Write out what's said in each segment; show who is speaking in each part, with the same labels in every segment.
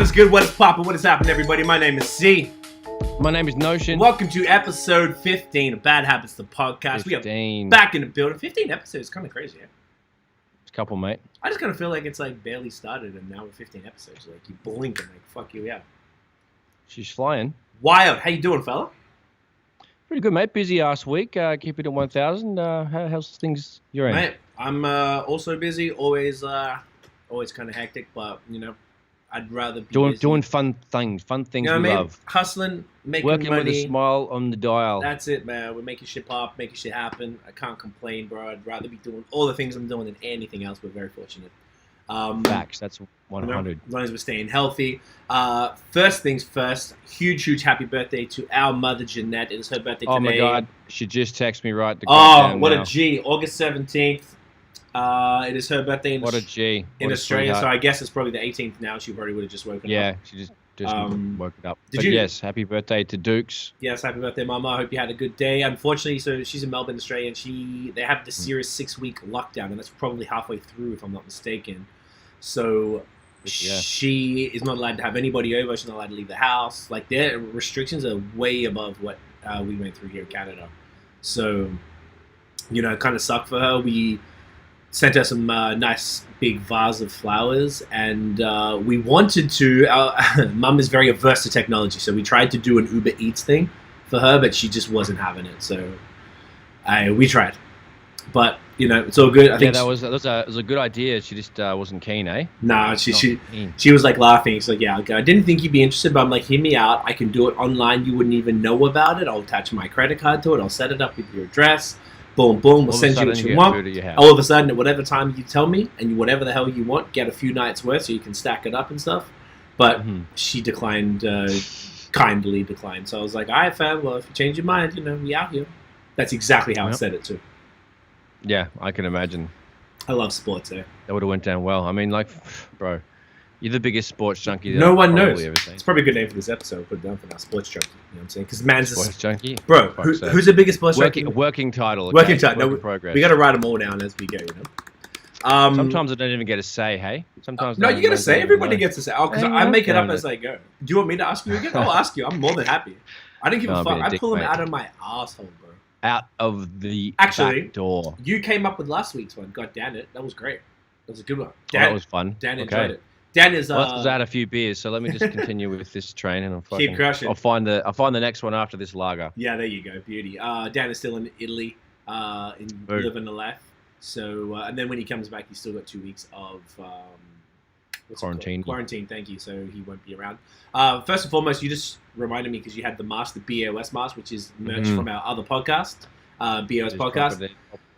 Speaker 1: What is good? What is poppin'? What is happening, everybody? My name is C.
Speaker 2: My name is Notion.
Speaker 1: Welcome to episode 15 of Bad Habits, the podcast.
Speaker 2: 15.
Speaker 1: We are back in the building. 15 episodes, kind of crazy, yeah?
Speaker 2: It's a couple, mate.
Speaker 1: I just kind of feel like it's like barely started and now we're 15 episodes. Like you blink and like, fuck you, yeah.
Speaker 2: She's flying.
Speaker 1: Wild. How you doing, fella?
Speaker 2: Pretty good, mate. Busy ass week. Keep it at 1,000. How's things your end?
Speaker 1: Mate, I'm also busy. Always kind of hectic, but, you know, I'd rather be
Speaker 2: doing fun things. Fun things
Speaker 1: you know
Speaker 2: we
Speaker 1: what I mean?
Speaker 2: love.
Speaker 1: Hustling, making
Speaker 2: Working
Speaker 1: money.
Speaker 2: with a smile on the dial.
Speaker 1: That's it, man. We're making shit pop, making shit happen. I can't complain, bro. I'd rather be doing all the things I'm doing than anything else. We're very fortunate.
Speaker 2: Facts. That's 100.
Speaker 1: As long as we're staying healthy. First things first, huge happy birthday to our mother, Jeanette. It is her birthday today.
Speaker 2: Oh, my God. She just texted me right.
Speaker 1: What a G. August 17th. It is her birthday in
Speaker 2: Australia.
Speaker 1: So I guess it's probably the 18th now. She probably would have just woken up.
Speaker 2: Yeah, she just woke it up. Yes, happy birthday to Dukes.
Speaker 1: Yes, happy birthday, Mama. I hope you had a good day. Unfortunately, so she's in Melbourne, Australia, and they have the serious 6-week lockdown, and that's probably halfway through, if I'm not mistaken. So she is not allowed to have anybody over. She's not allowed to leave the house. Like, their restrictions are way above what we went through here in Canada. So, you know, it kind of sucked for her. We sent her some nice big vase of flowers, and we wanted to. Our mum is very averse to technology, so we tried to do an Uber Eats thing for her, but she just wasn't having it. So we tried, but you know, it's all good. I think
Speaker 2: that was a good idea. She just wasn't keen, eh?
Speaker 1: Nah, she was like laughing. She's like, yeah, okay. I didn't think you'd be interested, but I'm like, hear me out. I can do it online. You wouldn't even know about it. I'll attach my credit card to it. I'll set it up with your address. Boom, we'll send you what you want. All of a sudden, at whatever time you tell me, and whatever the hell you want, get a few nights worth so you can stack it up and stuff. But she declined, kindly declined. So I was like, all right, fam, well, if you change your mind, you know, we out here. That's exactly how I said it, too.
Speaker 2: Yeah, I can imagine.
Speaker 1: I love sports, eh?
Speaker 2: That would have went down well. I mean, like, bro, you're the biggest sports junkie.
Speaker 1: No one knows. It's probably a good name for this episode. Put it down for now, sports junkie. You know what I'm saying? Because man's
Speaker 2: sports junkie,
Speaker 1: bro. Who's the biggest sports junkie?
Speaker 2: Working title. Okay?
Speaker 1: Working title. No,
Speaker 2: progress.
Speaker 1: We got to write them all down as we go. You know.
Speaker 2: Sometimes I don't even get a say. Hey. Sometimes.
Speaker 1: No, you get a say. Everybody gets a say. Oh, because I make it up as I go. Do you want me to ask you again? I'll ask you. I'm more than happy. I didn't give a fuck. I pull them out of my asshole, bro.
Speaker 2: Out of the back door.
Speaker 1: You came up with last week's one. God damn it, that was great. That was a good one.
Speaker 2: That was fun.
Speaker 1: Dan enjoyed it. Dan is.
Speaker 2: Well, I had a few beers, so let me just continue with this train, and
Speaker 1: keep crushing.
Speaker 2: I'll find the next one after this lager.
Speaker 1: Yeah, there you go, beauty. Dan is still in Italy, living the life. So, and then when he comes back, he's still got 2 weeks of
Speaker 2: quarantine.
Speaker 1: Quarantine, thank you. So he won't be around. First and foremost, you just reminded me because you had the mask, the BOS mask, which is merch from our other podcast, BOS podcast.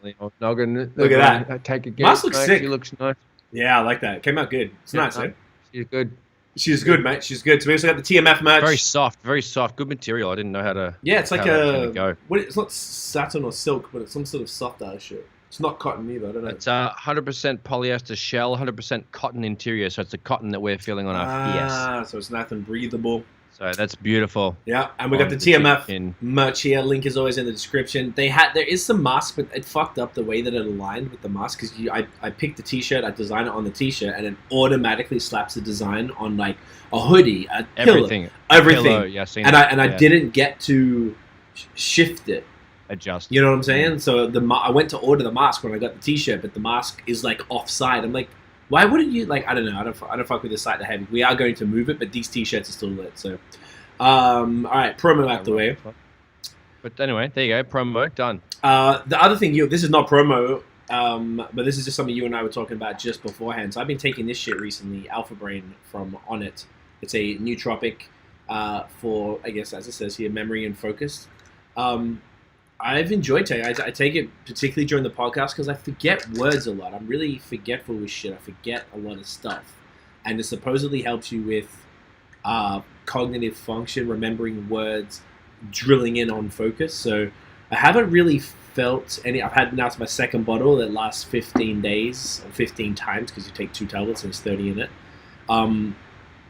Speaker 2: Look at that. Take a guess.
Speaker 1: Mask looks sick.
Speaker 2: She looks nice.
Speaker 1: Yeah, I like that. It came out good. It's nice, eh?
Speaker 2: She's good.
Speaker 1: She's good, mate. She's good. So we also got the TMF merch.
Speaker 2: Very soft. Good material. I didn't know how to.
Speaker 1: Yeah, it's like it's not satin or silk, but it's some sort of soft ass shit. It's not cotton either. I don't know.
Speaker 2: It's 100% polyester shell, 100% cotton interior. So it's the cotton that we're feeling on our
Speaker 1: PS. So it's nice and breathable.
Speaker 2: So that's beautiful.
Speaker 1: Yeah, and we got the TMF merch here. Link is always in the description. There is some mask, but it fucked up the way that it aligned with the mask because I picked the t-shirt, I designed it on the t-shirt, and it automatically slaps the design on like a hoodie, everything.
Speaker 2: Pillow, yeah,
Speaker 1: I didn't get to shift it.
Speaker 2: Adjust.
Speaker 1: You know what I'm saying? So I went to order the mask when I got the t-shirt, but the mask is like offside. I'm like, why wouldn't you I don't know. I don't fuck with this site that heavy. We are going to move it, but these t-shirts are still lit. So, all right, promo out the way.
Speaker 2: But anyway, there you go. Promo done.
Speaker 1: The other thing, this is not promo, but this is just something you and I were talking about just beforehand. So I've been taking this shit recently, Alpha Brain from Onnit. It's a nootropic for, I guess, as it says here, memory and focus. I've enjoyed taking it. I take it particularly during the podcast because I forget words a lot. I'm really forgetful with shit. I forget a lot of stuff. And it supposedly helps you with cognitive function, remembering words, drilling in on focus. So I haven't really felt any... I've had now it's my second bottle that lasts 15 days, or 15 times because you take 2 tablets and there's 30 in it.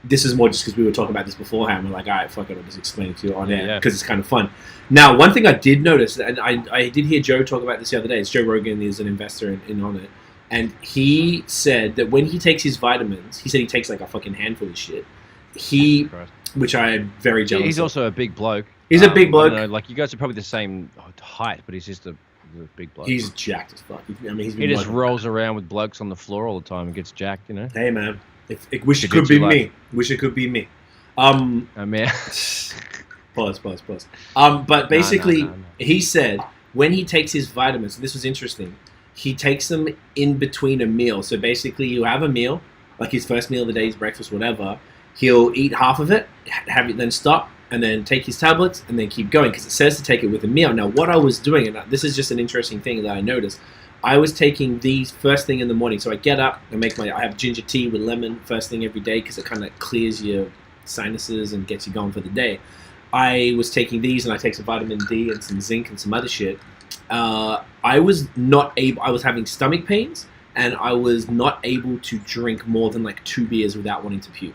Speaker 1: This is more just because we were talking about this beforehand. We're like, all right, fuck it, I'll just explain it to you on air because it's kind of fun. Now, one thing I did notice, and I did hear Joe talk about this the other day, is Joe Rogan is an investor in Onnit, and he said that when he takes his vitamins, he said he takes like a fucking handful of shit, he,
Speaker 2: Christ.
Speaker 1: which I am very jealous.
Speaker 2: He's
Speaker 1: of.
Speaker 2: also a big bloke.
Speaker 1: He's a big bloke.
Speaker 2: I don't know, like you guys are probably the same height, but he's just a big bloke.
Speaker 1: He's jacked as fuck. I mean,
Speaker 2: he just rolls around with blokes on the floor all the time and gets jacked, you know.
Speaker 1: Hey man, wish it could be me. Wish it could be me.
Speaker 2: Man.
Speaker 1: Pause. But basically, he said when he takes his vitamins, this was interesting. He takes them in between a meal. So basically, you have a meal, like his first meal of the day, his breakfast, whatever. He'll eat half of it, have it then stop, and then take his tablets, and then keep going, because it says to take it with a meal. Now, what I was doing, and this is just an interesting thing that I noticed, I was taking these first thing in the morning. So I get up and I have ginger tea with lemon first thing every day, because it kind of clears your sinuses and gets you going for the day. I was taking these, and I take some vitamin D and some zinc and some other shit. I was having stomach pains, and I was not able to drink more than like 2 beers without wanting to puke.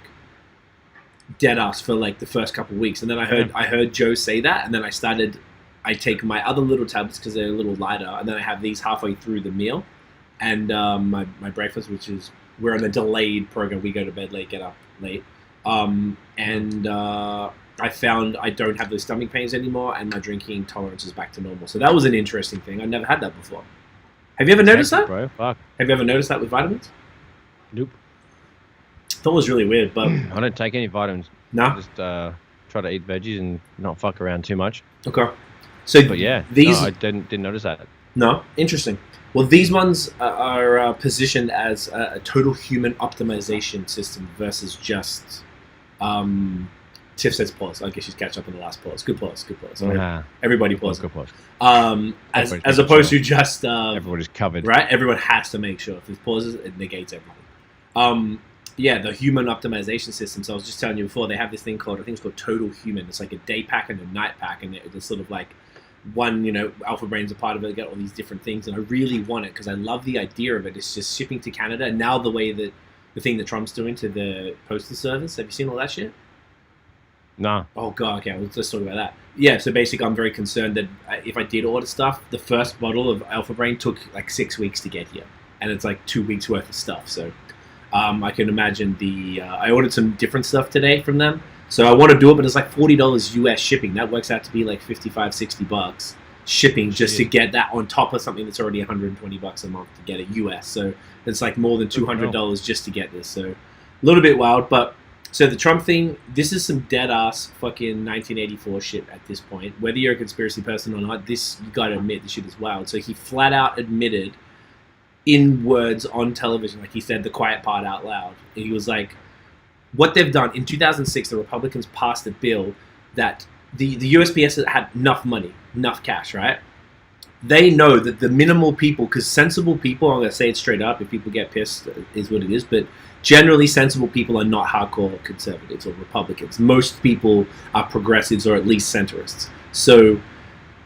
Speaker 1: Dead ass for like the first couple of weeks, and then I heard Joe say that, and then I take my other little tablets because they're a little lighter, and then I have these halfway through the meal, and my breakfast, which is we're on a delayed program. We go to bed late, get up late, I found I don't have those stomach pains anymore, and my drinking tolerance is back to normal. So that was an interesting thing. I never had that before. Have you ever noticed that?
Speaker 2: Bro, fuck.
Speaker 1: Have you ever noticed that with vitamins?
Speaker 2: Nope.
Speaker 1: I thought it was really weird, but
Speaker 2: I don't take any vitamins.
Speaker 1: No.
Speaker 2: I just try to eat veggies and not fuck around too much.
Speaker 1: Okay. So,
Speaker 2: but yeah, I didn't notice that.
Speaker 1: No, interesting. Well, these ones are positioned as a total human optimization system versus just. Tiff says pause. I guess she's catch up on the last pause. Good pause. Everybody pause.
Speaker 2: Good pause.
Speaker 1: As opposed to just
Speaker 2: everybody's covered.
Speaker 1: Right? Everyone has to make sure if there's pauses, it negates everything. Yeah, the human optimization system. So I was just telling you before, they have this thing called, I think it's called Total Human. It's like a day pack and a night pack, and it's sort of like one, Alpha Brain's a part of it. They get all these different things, and I really want it because I love the idea of it. It's just shipping to Canada, and now the thing that Trump's doing to the postal service. Have you seen all that shit?
Speaker 2: No.
Speaker 1: Oh god. Okay, let's talk about that. Yeah. So basically, I'm very concerned that if I did order stuff, the first bottle of Alpha Brain took like 6 weeks to get here, and it's like 2 weeks worth of stuff. So. I can imagine I ordered some different stuff today from them. So I want to do it, but it's like $40 US shipping. That works out to be like $55-$60 shipping just to get that on top of something that's already $120 a month to get it US. So it's like more than $200 just to get this. So a little bit wild, but so the Trump thing, this is some dead ass fucking 1984 shit at this point. Whether you're a conspiracy person or not, you got to admit this shit is wild. So he flat out admitted in words on television, like he said the quiet part out loud. He was like, what they've done, in 2006, the Republicans passed a bill that the USPS had enough money, enough cash, right? They know that the minimal people, because sensible people, I'm going to say it straight up, if people get pissed, is what it is, but generally sensible people are not hardcore conservatives or Republicans. Most people are progressives or at least centrists. So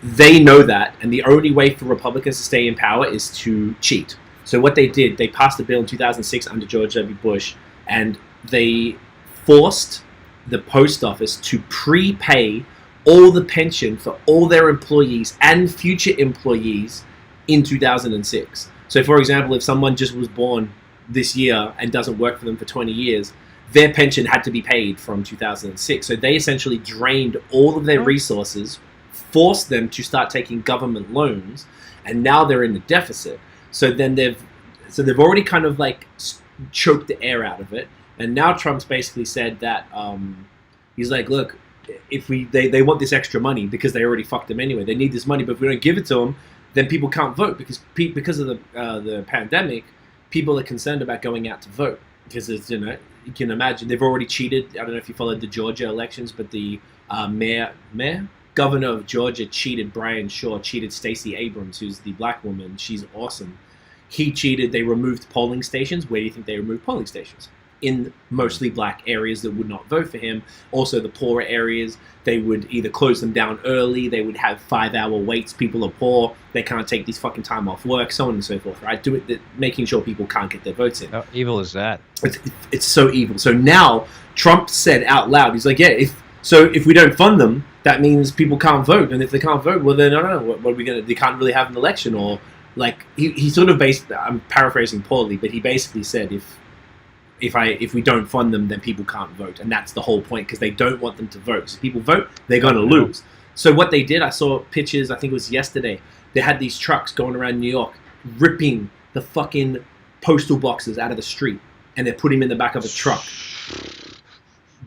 Speaker 1: they know that, and the only way for Republicans to stay in power is to cheat. So what they did, they passed a bill in 2006 under George W. Bush, and they forced the post office to prepay all the pension for all their employees and future employees in 2006. So for example, if someone just was born this year and doesn't work for them for 20 years, their pension had to be paid from 2006. So they essentially drained all of their resources, forced them to start taking government loans, and now they're in the deficit. So then they've already kind of like choked the air out of it, and now Trump's basically said that he's like, look, if they want this extra money because they already fucked them anyway. They need this money, but if we don't give it to them, then people can't vote because of the pandemic. People are concerned about going out to vote because it's, you can imagine they've already cheated. I don't know if you followed the Georgia elections, but the governor of Georgia cheated. Brian Shaw cheated Stacey Abrams, who's the black woman. She's awesome. He cheated. They removed polling stations. Where do you think they removed polling stations? In mostly black areas that would not vote for him. Also, the poorer areas, they would either close them down early. They would have 5-hour waits. People are poor. They can't take this fucking time off work, so on and so forth, right? Making sure people can't get their votes in.
Speaker 2: How evil is that?
Speaker 1: It's so evil. So now Trump said out loud, he's like, yeah, if we don't fund them, that means people can't vote. And if they can't vote, well, then I don't know. What are we going to... They can't really have an election. Or, like, he sort of I'm paraphrasing poorly, but he basically said if we don't fund them, then people can't vote, and that's the whole point because they don't want them to vote. So if people vote, they're going to lose. So what they did, I saw pictures. I think it was yesterday. They had these trucks going around New York, ripping the fucking postal boxes out of the street, and they're putting them in the back of a truck.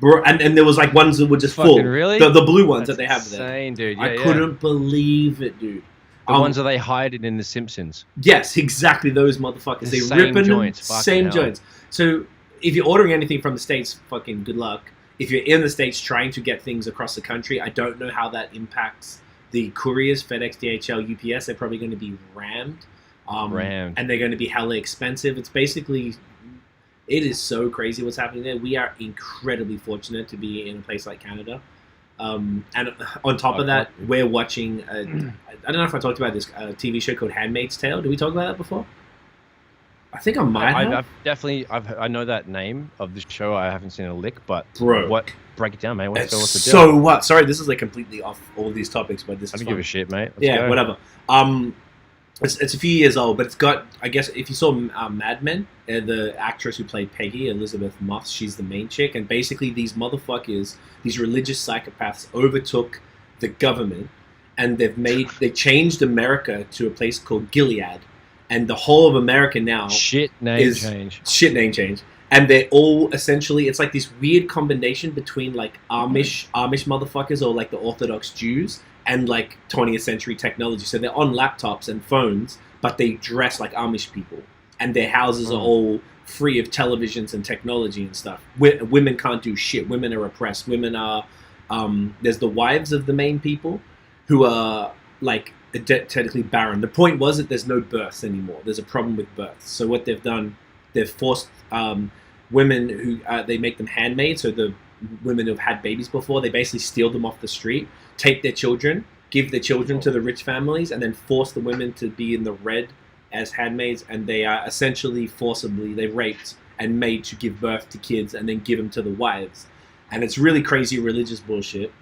Speaker 1: Bro, and there was like ones that were just full.
Speaker 2: Really?
Speaker 1: The blue ones that they have there.
Speaker 2: Insane, dude. Yeah,
Speaker 1: I couldn't believe it, dude.
Speaker 2: The ones that they hide in The Simpsons.
Speaker 1: Yes, exactly those motherfuckers. They ripping joints. Same joints. So if you're ordering anything from the States, fucking good luck. If you're in the States trying to get things across the country, I don't know how that impacts the couriers, FedEx, DHL, UPS. They're probably going to be rammed. And they're going to be hella expensive. It's basically... It is so crazy what's happening there. We are incredibly fortunate to be in a place like Canada. And on top of that, we're watching... I don't know if I talked about this TV show called Handmaid's Tale. Did we talk about that before? I think I might have.
Speaker 2: I know that name of the show. I haven't seen a lick, but...
Speaker 1: Bro.
Speaker 2: Break it down, man. What's the deal?
Speaker 1: So what? Sorry, this is like completely off all these topics, but this is
Speaker 2: I don't give a shit, mate. Let's go.
Speaker 1: Whatever. It's a few years old, but it's got, I guess, if you saw Mad Men, the actress who played Peggy, Elizabeth Moss, she's the main chick, and basically these motherfuckers, these religious psychopaths overtook the government, and they changed America to a place called Gilead, and the whole of America now
Speaker 2: Shit name change.
Speaker 1: And they're all essentially, it's like this weird combination between like Amish motherfuckers or like the Orthodox Jews and like 20th century technology. So they're on laptops and phones, but they dress like Amish people. And their houses are all free of televisions and technology and stuff. Women can't do shit. Women are oppressed. Women are... there's the wives of the main people who are like technically barren. The point was that there's no births anymore. There's a problem with births. So what they've done, they've forced women who... they make them handmaids, so the women who've had babies before, they basically steal them off the street, take their children, give their children to the rich families, and then force the women to be in the red as handmaids, and they are essentially they're raped and made to give birth to kids and then give them to the wives. And it's really crazy religious bullshit.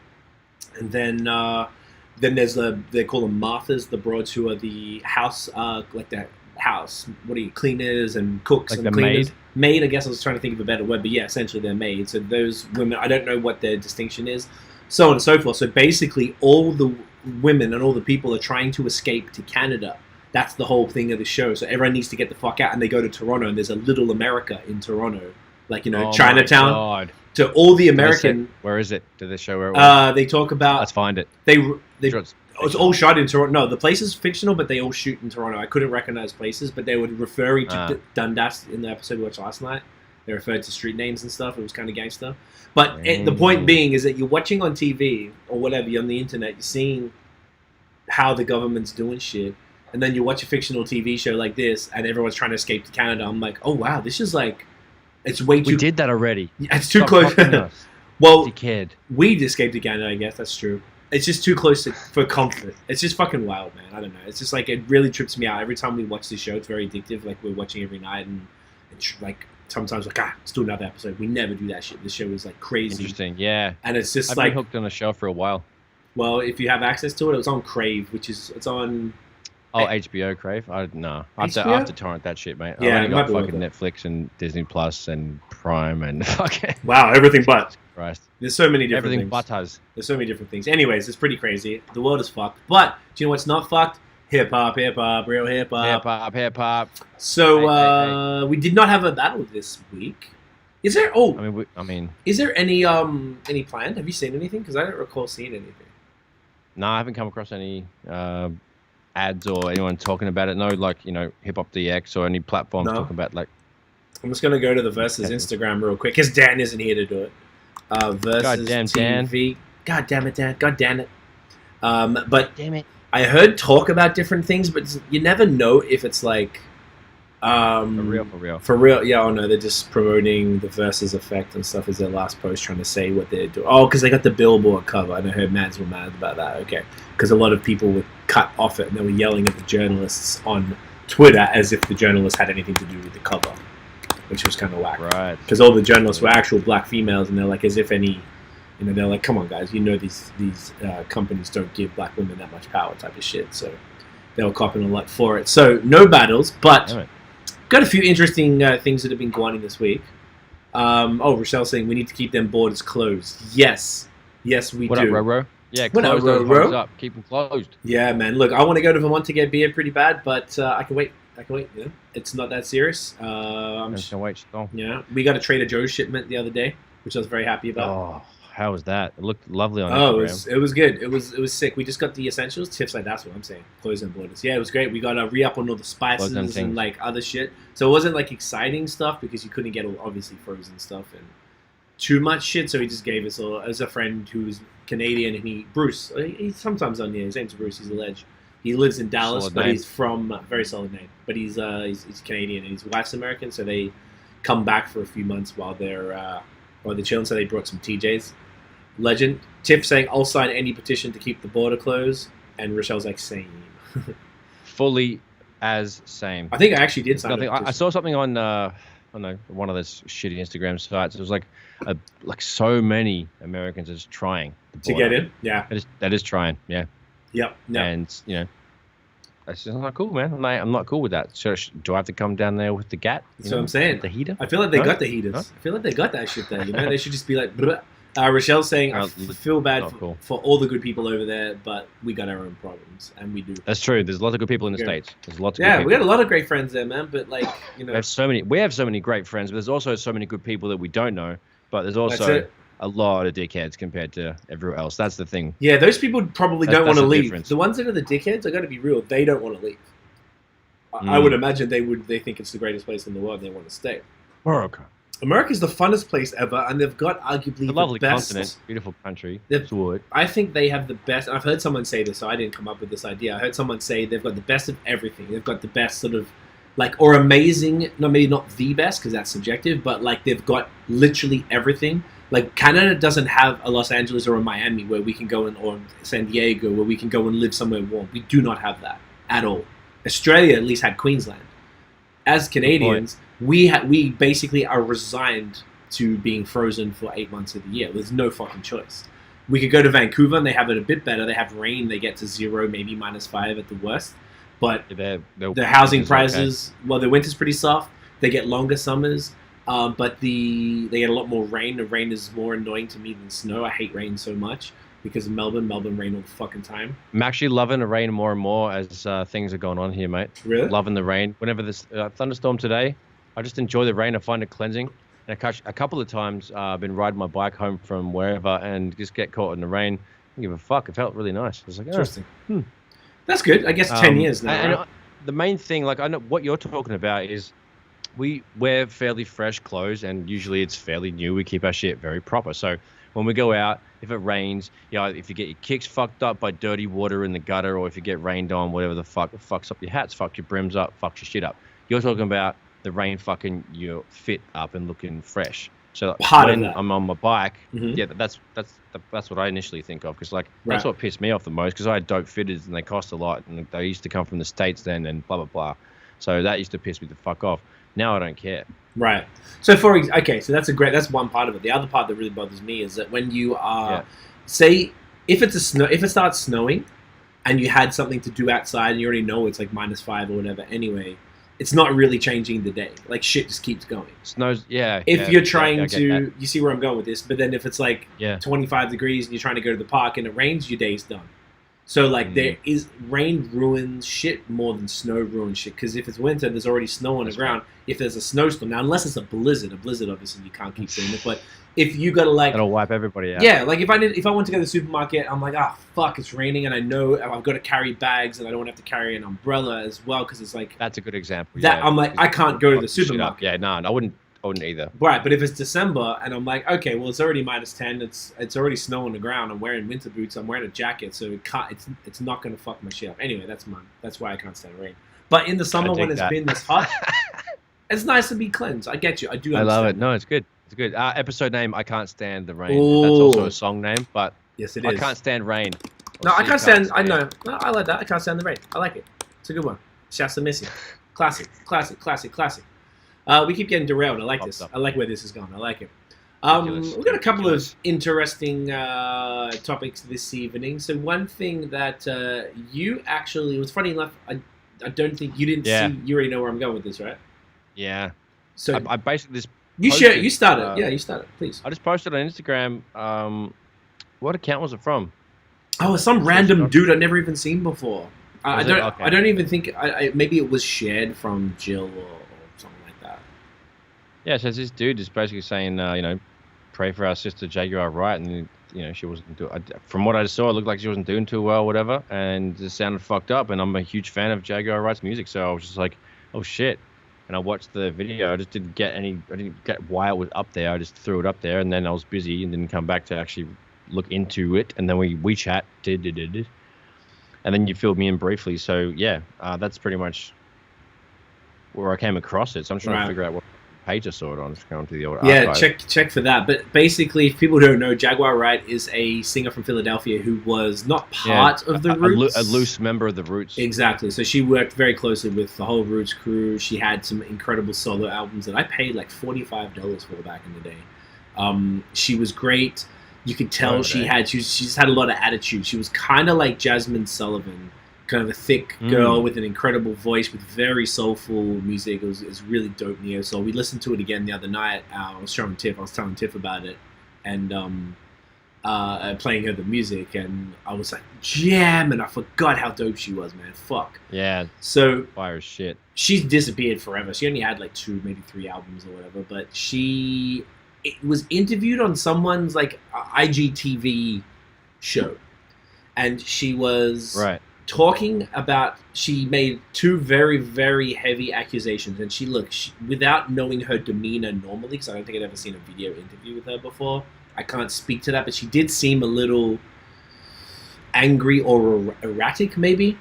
Speaker 1: And then there's they call them Marthas, the broads who are the house, cleaners and cooks
Speaker 2: like
Speaker 1: and
Speaker 2: the
Speaker 1: cleaners. Maid, I guess I was trying to think of a better word, but yeah, essentially they're maids. So those women, I don't know what their distinction is, so on and so forth. So basically all the women and all the people are trying to escape to Canada. That's the whole thing of the show. So everyone needs to get the fuck out, and they go to Toronto, and there's a little America in Toronto. Like, Chinatown. To all the American...
Speaker 2: Where is it? Do they show where it was?
Speaker 1: They talk about...
Speaker 2: Let's find it.
Speaker 1: It's all shot in Toronto. No, the place is fictional, but they all shoot in Toronto. I couldn't recognize places, but they were referring to Dundas in the episode we watched last night. They referred to street names and stuff. It was kind of gangster. But the point being is that you're watching on TV or whatever, you're on the internet, you're seeing how the government's doing shit, and then you watch a fictional TV show like this, and everyone's trying to escape to Canada. I'm like, oh wow, this is like, it's way too...
Speaker 2: We did that already.
Speaker 1: It's too close. Well,
Speaker 2: dickhead.
Speaker 1: We'd escaped to Canada, I guess. That's true. It's just too close for comfort. It's just fucking wild, man. I don't know. It's just like, it really trips me out. Every time we watch this show, it's very addictive. Like, we're watching every night, and it's like, sometimes like, let's do another episode. We never do that shit. This show is like crazy.
Speaker 2: Interesting, yeah.
Speaker 1: And it's just
Speaker 2: I've
Speaker 1: like...
Speaker 2: been hooked on a show for a while.
Speaker 1: Well, if you have access to it, it was on Crave, it's on...
Speaker 2: Oh, HBO Crave? No. I have to torrent that shit, mate.
Speaker 1: Yeah,
Speaker 2: I only got fucking Netflix and Disney Plus and Prime and fucking...
Speaker 1: Wow, everything but.
Speaker 2: Christ.
Speaker 1: There's so many different
Speaker 2: things.
Speaker 1: Everything
Speaker 2: but has.
Speaker 1: There's so many different things. Anyways, it's pretty crazy. The world is fucked. But, do you know what's not fucked? Hip-hop, real hip-hop.
Speaker 2: Hip-hop.
Speaker 1: So, we did not have a battle this week. Is there... Oh!
Speaker 2: I mean...
Speaker 1: Is there any planned? Have you seen anything? Because I don't recall seeing anything.
Speaker 2: No, I haven't come across any... ads or anyone talking about it. No, like, Hip Hop DX or any platforms talking about, like...
Speaker 1: I'm just going to go to the Versvs Instagram real quick, because Dan isn't here to do it. Versvs
Speaker 2: Goddamn
Speaker 1: TV.
Speaker 2: Dan.
Speaker 1: God damn it, Dan. God damn it. But
Speaker 2: damn it.
Speaker 1: I heard talk about different things, but you never know if it's like...
Speaker 2: For real.
Speaker 1: For real, yeah, no, they're just promoting the Versvs effect and stuff as their last post, trying to say what they're doing. Oh, because they got the Billboard cover, and I heard Mads were mad about that, okay. Because a lot of people were cut off it, and they were yelling at the journalists on Twitter as if the journalists had anything to do with the cover, which was kind of whack.
Speaker 2: Right.
Speaker 1: Because all the journalists were actual black females, and they're like, as if any... they're like, come on, guys, these companies don't give black women that much power type of shit, so they were copping a lot for it. So, no battles, but... got a few interesting things that have been going on this week. Rochelle saying we need to keep them borders closed. Yes, we
Speaker 2: What
Speaker 1: do.
Speaker 2: up, Roro? Yeah,
Speaker 1: What up,
Speaker 2: close those
Speaker 1: Roro?
Speaker 2: hoes up. Keep them closed.
Speaker 1: Yeah, man. Look, I want to go to Vermont to get beer pretty bad, but I can wait. You know, it's not that serious.
Speaker 2: Can wait still.
Speaker 1: Yeah, we got a Trader Joe's shipment the other day, which I was very happy about.
Speaker 2: Oh, how was that? It looked lovely on Instagram.
Speaker 1: It was good. It was sick. We just got the essentials. Tips like that's what I'm saying. Closing borders. Yeah, it was great. We got a re-up on all the spices and like other shit. So it wasn't like exciting stuff because you couldn't get all obviously frozen stuff and too much shit. So he just gave us all as a friend who's Canadian and Bruce. He's sometimes on here. His name's Bruce. He's a ledge. He lives in Dallas, but he's from very solid name. But he's Canadian and his wife's American. So they come back for a few months while they're chilling. So they brought some TJs. Legend. Tiff saying, I'll sign any petition to keep the border closed. And Rochelle's like, same.
Speaker 2: Fully as same.
Speaker 1: I think I actually did sign it.
Speaker 2: I saw something on, I don't know, one of those shitty Instagram sites. It was like so many Americans are just trying
Speaker 1: to get in. Yeah.
Speaker 2: That is trying. Yeah.
Speaker 1: Yep.
Speaker 2: And, you know, that's just not cool, man. I'm not cool with that. So do I have to come down there with the GAT?
Speaker 1: That's what I'm saying.
Speaker 2: The heater?
Speaker 1: I feel like they got the heaters. I feel like they got that shit there. You know, they should just be like, Rochelle's saying, I feel bad for all the good people over there, but we got our own problems, and we do.
Speaker 2: That's true. There's lots of good people in the States. There's lots of
Speaker 1: good
Speaker 2: people.
Speaker 1: We got a lot of great friends there, man. But like, you know,
Speaker 2: we have so many great friends, but there's also so many good people that we don't know. But there's also a lot of dickheads compared to everyone else. That's the thing.
Speaker 1: Yeah, those people probably don't want to leave. Difference. The ones that are the dickheads, I got to be real, they don't want to leave. I would imagine they think it's the greatest place in the world and they want to stay. America's the funnest place ever, and they've got arguably the
Speaker 2: lovely
Speaker 1: best
Speaker 2: continent, beautiful country.
Speaker 1: I think they have the best. I've heard someone say this, so I didn't come up with this idea. I heard someone say they've got the best of everything. They've got the best sort of or amazing. No, maybe not the best because that's subjective, but like they've got literally everything. Like Canada doesn't have a Los Angeles or a Miami where we can go or San Diego where we can go and live somewhere warm. We do not have that at all. Australia at least had Queensland. As Canadians, we basically are resigned to being frozen for 8 months of the year. There's no fucking choice. We could go to Vancouver and they have it a bit better. They have rain. They get to 0, maybe -5 at the worst. But the housing prices, well, the winter's pretty soft. They get longer summers, but they get a lot more rain. The rain is more annoying to me than snow. I hate rain so much. Because of Melbourne rain all the fucking time. I'm
Speaker 2: actually loving the rain more and more as things are going on here, mate.
Speaker 1: Really?
Speaker 2: Loving the rain. Whenever this thunderstorm today, I just enjoy the rain. I find it cleansing. And a couple of times I've been riding my bike home from wherever and just get caught in the rain. I don't give a fuck. It felt really nice. I was like,
Speaker 1: interesting. That's good. I guess 10 years now.
Speaker 2: And the main thing, like I know what you're talking about is we wear fairly fresh clothes and usually it's fairly new. We keep our shit very proper. So when we go out, if it rains, if you get your kicks fucked up by dirty water in the gutter, or if you get rained on, whatever the fuck, it fucks up your hats, fucks your brims up, fucks your shit up. You're talking about the rain fucking your fit up and looking fresh. So when I'm on my bike, that's what I initially think of, because that's what pissed me off the most, because I had dope fitters and they cost a lot, and they used to come from the States then, and blah blah blah. So that used to piss me the fuck off. Now I don't care.
Speaker 1: Right. So so that's one part of it. The other part that really bothers me is that when you are, say, if it starts snowing, and you had something to do outside, and you already know it's like -5 or whatever. Anyway, it's not really changing the day. Like shit just keeps going.
Speaker 2: Snows. Yeah.
Speaker 1: If you're trying to, you see where I'm going with this. But then if it's like 25 degrees and you're trying to go to the park and it rains, your day's done. So, there is rain ruins shit more than snow ruins shit. Because if it's winter, there's already snow on the ground. If there's a snowstorm, now, unless it's a blizzard obviously you can't keep doing it. But if you got to
Speaker 2: it'll wipe everybody out.
Speaker 1: Yeah, if I want to go to the supermarket, I'm like, fuck, it's raining, and I know I've got to carry bags, and I don't want to have to carry an umbrella as well, because it's like
Speaker 2: that's a good example.
Speaker 1: I'm like, I can't go to the supermarket.
Speaker 2: Yeah, no, I wouldn't either.
Speaker 1: Right, but if it's December and I'm like, okay, well, it's already -10. It's already snow on the ground. I'm wearing winter boots. I'm wearing a jacket, so it's not going to fuck my shit up. Anyway, that's why I can't stand rain. But in the summer when it's been this hot, it's nice to be cleansed. I get you. I do.
Speaker 2: I love it. No, it's good. It's good. Episode name: I Can't Stand the Rain. Ooh. That's also a song name, but
Speaker 1: yes, it is.
Speaker 2: I can't stand rain.
Speaker 1: No, I can't stand. I know. No, I like that. I can't stand the rain. I like it. It's a good one. Shasta Missy. Classic. We keep getting derailed. I like this. I like where this is going. I like it. We've got a couple of interesting topics this evening. So one thing that you actually, it was funny enough, I don't think you didn't see, you already know where I'm going with this, right?
Speaker 2: Yeah.
Speaker 1: So
Speaker 2: I basically,
Speaker 1: You share. You started. Yeah, you started. Please.
Speaker 2: I just posted on Instagram. What account was it from?
Speaker 1: Oh, some random dude I'd never even seen before. I don't.
Speaker 2: Okay.
Speaker 1: I don't even think. Maybe it was shared from Jill or something like that.
Speaker 2: Yeah, so this dude is basically saying, pray for our sister Jaguar Wright, and she wasn't doing. From what I saw, it looked like she wasn't doing too well, whatever, and it sounded fucked up. And I'm a huge fan of Jaguar Wright's music, so I was just like, oh shit. And I watched the video. I just didn't get I didn't get why it was up there. I just threw it up there, and then I was busy and didn't come back to actually look into it. And then we chat, and then you filled me in briefly. So yeah, that's pretty much where I came across it. So I'm trying to figure out what page I saw it on. Just going to the old archive.
Speaker 1: check for that. But basically, if people don't know, Jaguar Wright is a singer from Philadelphia who was not part of the Roots.
Speaker 2: A loose member of the Roots.
Speaker 1: Exactly. So she worked very closely with the whole Roots crew. She had some incredible solo albums that I paid like $45 for back in the day. She was great. You could tell she just had a lot of attitude. She was kind of like Jasmine Sullivan, kind of a thick girl with an incredible voice with very soulful music. It was really dope neo soul. We listened to it again the other night. I was telling Tiff about it, and playing her the music, and I was like, jam, and I forgot how dope she was, man. Fuck.
Speaker 2: Yeah.
Speaker 1: So
Speaker 2: fire as shit.
Speaker 1: She's disappeared forever. She only had like 2, maybe 3 albums or whatever, but it was interviewed on someone's like IGTV show, and she was talking about, she made 2 very, very heavy accusations, and she without knowing her demeanor normally, because I don't think I'd ever seen a video interview with her before, I can't speak to that, but she did seem a little angry or erratic maybe.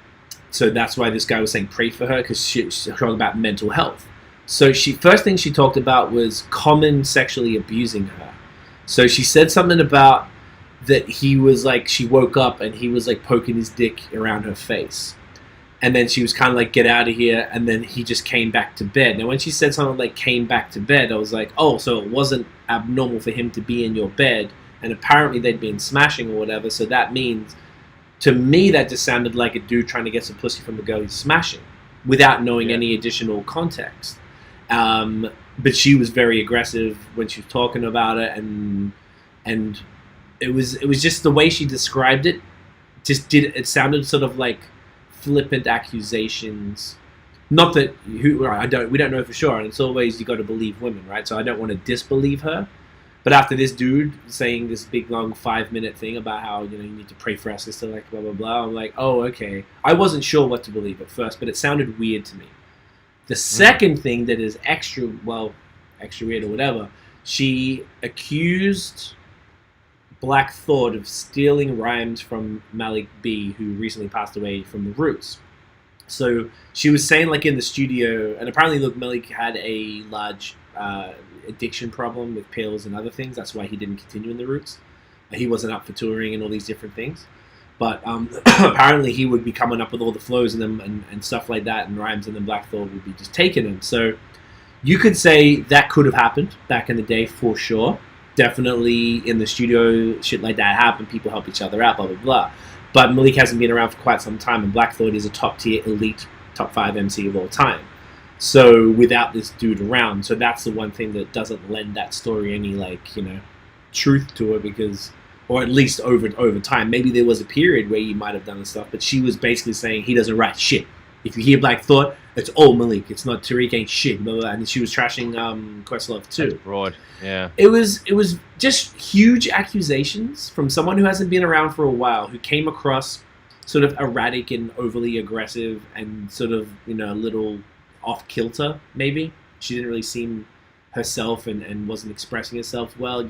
Speaker 1: So that's why this guy was saying pray for her, because she's talking about mental health. So first thing she talked about was Common sexually abusing her. So she said something about that he was like, she woke up and he was like poking his dick around her face. And then she was kind of like, get out of here. And then he just came back to bed. Now when she said something like came back to bed, I was like, oh, so it wasn't abnormal for him to be in your bed. And apparently they'd been smashing or whatever. So that means, to me, that just sounded like a dude trying to get some pussy from the girl he's smashing without knowing any additional context. But she was very aggressive when she was talking about it, and it was just the way she described it. It sounded sort of like flippant accusations. Not that we don't know for sure, and it's always you got to believe women, right? So I don't want to disbelieve her. But after this dude saying this big long 5-minute thing about how you need to pray for our sister, like blah blah blah, I'm like, oh okay. I wasn't sure what to believe at first, but it sounded weird to me. The second thing that is extra weird or whatever, she accused Black Thought of stealing rhymes from Malik B, who recently passed away from the Roots. So she was saying, like, in the studio, and apparently, look, Malik had a large addiction problem with pills and other things. That's why he didn't continue in the Roots. He wasn't up for touring and all these different things. But apparently he would be coming up with all the flows in them and stuff like that and rhymes, and then Black Thought would be just taking them. So you could say that could have happened back in the day for sure. Definitely in the studio, shit like that happened. People help each other out, blah, blah, blah. But Malik hasn't been around for quite some time, and Black Thought is a top-tier, elite, top 5 MC of all time. So without this dude around, so that's the one thing that doesn't lend that story any, truth to it, because... or at least over time. Maybe there was a period where he might have done this stuff, but she was basically saying he doesn't write shit. If you hear Black Thought, it's all Malik. It's not Tariq ain't shit. Blah, blah, blah. And she was trashing Questlove too.
Speaker 2: That's broad, yeah.
Speaker 1: It was just huge accusations from someone who hasn't been around for a while, who came across sort of erratic and overly aggressive and sort of, a little off kilter, maybe. She didn't really seem herself and wasn't expressing herself well.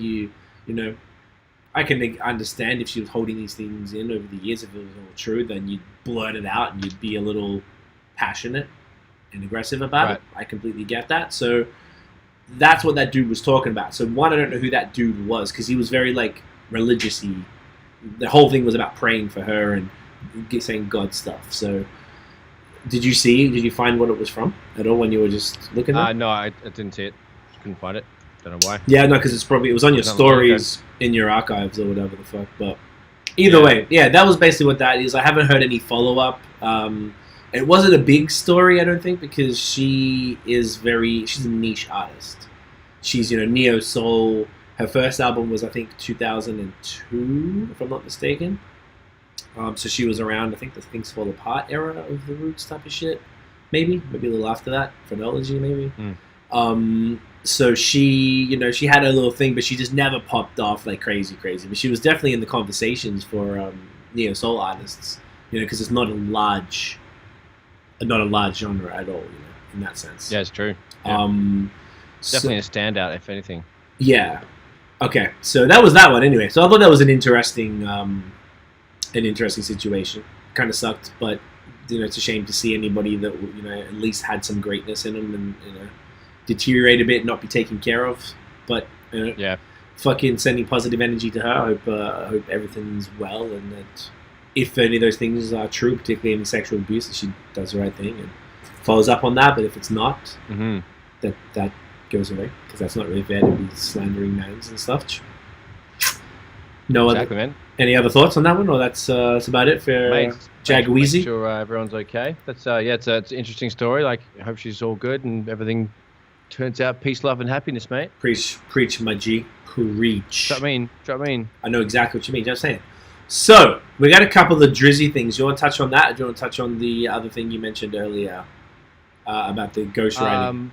Speaker 1: I can understand if she was holding these things in over the years. If it was all true, then you'd blurt it out and you'd be a little passionate and aggressive about it. I completely get that. So that's what that dude was talking about. So one, I don't know who that dude was, because he was very religious-y. The whole thing was about praying for her and saying God stuff. So did you find what it was from at all when you were just looking at it?
Speaker 2: No, I didn't see it. Couldn't find it. Don't know why.
Speaker 1: Yeah, no, because it was on your stories in your archives or whatever the fuck. But either way, that was basically what that is. I haven't heard any follow-up. It wasn't a big story, I don't think, because she's a niche artist. she's neo soul. Her first album was I think 2002, if I'm not mistaken. So she was around, I think, the Things Fall Apart era of the Roots type of shit. Maybe a little after that. Phrenology, maybe. So she, she had her little thing, but she just never popped off like crazy. But she was definitely in the conversations for neo soul artists, because it's not a large genre at all, in that sense.
Speaker 2: Yeah, it's true.
Speaker 1: Yeah.
Speaker 2: Definitely a standout, if anything.
Speaker 1: Yeah. Okay, so that was that one anyway. So I thought that was an interesting situation. Kind of sucked, but it's a shame to see anybody that at least had some greatness in them and deteriorate a bit, not be taken care of. But
Speaker 2: yeah,
Speaker 1: fucking sending positive energy to her. I hope everything's well, and that if any of those things are true, particularly any sexual abuse, that she does the right thing and follows up on that. But if it's not, that goes away, because that's not really fair to be slandering names and stuff. No
Speaker 2: exactly,
Speaker 1: other.
Speaker 2: Man.
Speaker 1: Any other thoughts on that one, or that's about it for Jaguar?
Speaker 2: Make sure everyone's okay. That's it's an interesting story. Like, I hope she's all good and everything turns out peace, love, and happiness, mate.
Speaker 1: Preach, my G. Preach.
Speaker 2: Do you know what I mean?
Speaker 1: I know exactly what you mean. Just saying. So we got a couple of drizzy things. You want to touch on that, or do you want to touch on the other thing you mentioned earlier about the ghostwriting?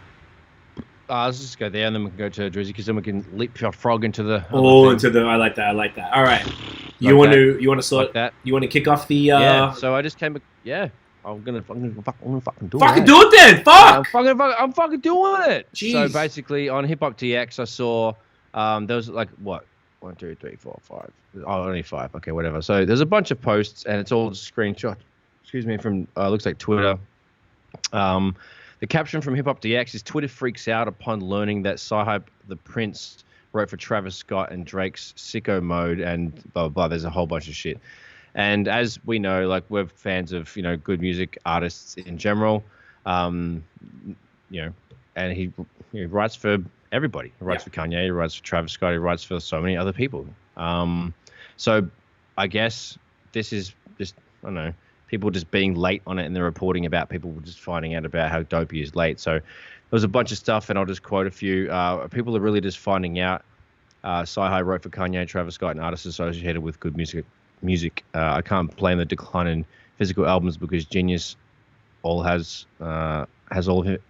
Speaker 2: Let's just go there, and then we can go to Drizzy, because then we can leapfrog into the.
Speaker 1: I like that. All right. You want to sort
Speaker 2: like that? You
Speaker 1: want to kick off the?
Speaker 2: Yeah. So I just came. Yeah. I'm gonna fucking do it.
Speaker 1: Fucking do it then. Fuck.
Speaker 2: I'm fucking doing it.
Speaker 1: Jeez.
Speaker 2: So basically, on Hip Hop DX, I saw there was like what 1, 2, 3, 4, 5. Oh, only 5. Okay, whatever. So there's a bunch of posts, and it's all screenshot. Excuse me, from looks like Twitter. The caption from Hip Hop DX is Twitter freaks out upon learning that Cyhi The Prince wrote for Travis Scott and Drake's Sicko Mode and blah, blah, blah. There's a whole bunch of shit. And as we know, like, we're fans of, good music artists in general, and he writes for everybody. He writes for Kanye, he writes for Travis Scott, he writes for so many other people. So I guess this is just, I don't know, people just being late on it, and they're reporting about people just finding out about how dope he is late. So there was a bunch of stuff, and I'll just quote a few. People are really just finding out. Cyhi wrote for Kanye, Travis Scott, and artists associated with good music. I can't blame the decline in physical albums, because Genius all has all of it.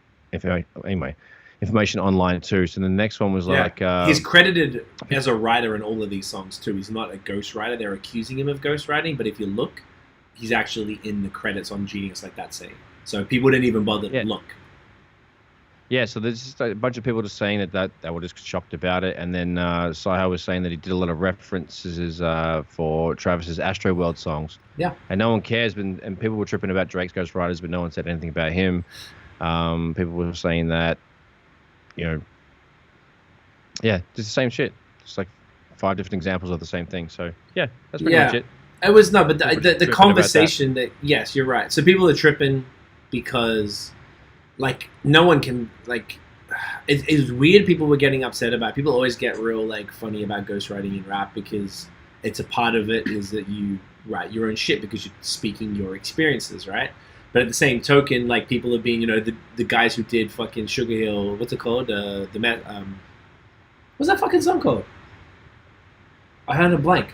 Speaker 2: Information online too. So the next one was like
Speaker 1: he's credited as a writer in all of these songs too. He's not a ghostwriter. They're accusing him of ghostwriting, but if you look, he's actually in the credits on Genius, like that saying. So people didn't even bother to look. Yeah,
Speaker 2: so there's just a bunch of people just saying that they were just shocked about it. And then Cyhi was saying that he did a lot of references for Travis's Astro World songs.
Speaker 1: Yeah.
Speaker 2: And no one cares. And people were tripping about Drake's ghostwriters, but no one said anything about him. People were saying that, just the same shit. Just like 5 different examples of the same thing. So, yeah, that's pretty much it.
Speaker 1: It was but the conversation that yes, you're right. So people are tripping because, like, no one can, like, it's weird. People were getting upset about. People always get real, like, funny about ghostwriting in rap, because it's a part of it is that you write your own shit because you're speaking your experiences, right? But at the same token, like, people have been, the guys who did fucking Sugar Hill, what's it called? What's that fucking song called? I had a blank.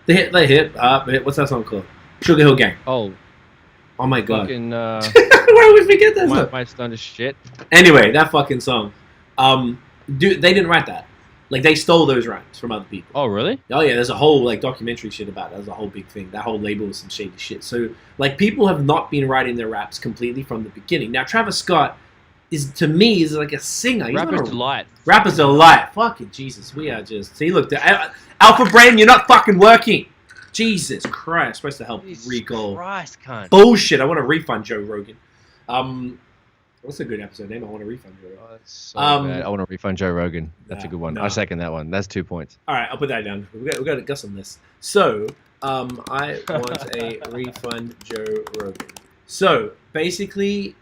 Speaker 1: What's that song called? Sugar Hill Gang.
Speaker 2: Oh
Speaker 1: my god.
Speaker 2: Fucking,
Speaker 1: why do we forget that song?
Speaker 2: My stunned as shit.
Speaker 1: Anyway, that fucking song. They didn't write that. Like, they stole those rhymes from other people.
Speaker 2: Oh, really?
Speaker 1: Oh, yeah, there's a whole, like, documentary shit about it. There's a whole big thing. That whole label was some shady shit. So, like, people have not been writing their raps completely from the beginning. Now, Travis Scott is like a singer. He's
Speaker 2: Rapper's Delight.
Speaker 1: Rapper's Delight. Fucking Jesus. We are just... See, look, Alpha Brain, you're not fucking working. Jesus Christ. Supposed to help Rico.
Speaker 2: Christ, cunt.
Speaker 1: Bullshit. I want to refund Joe Rogan. What's a good episode name? I want to refund Joe Rogan.
Speaker 2: So bad. I want to refund Joe Rogan. That's a good one.
Speaker 1: No.
Speaker 2: I second that one. That's 2 points.
Speaker 1: All right, I'll put that down. We got to guess on this. So, I want a refund Joe Rogan. So, basically,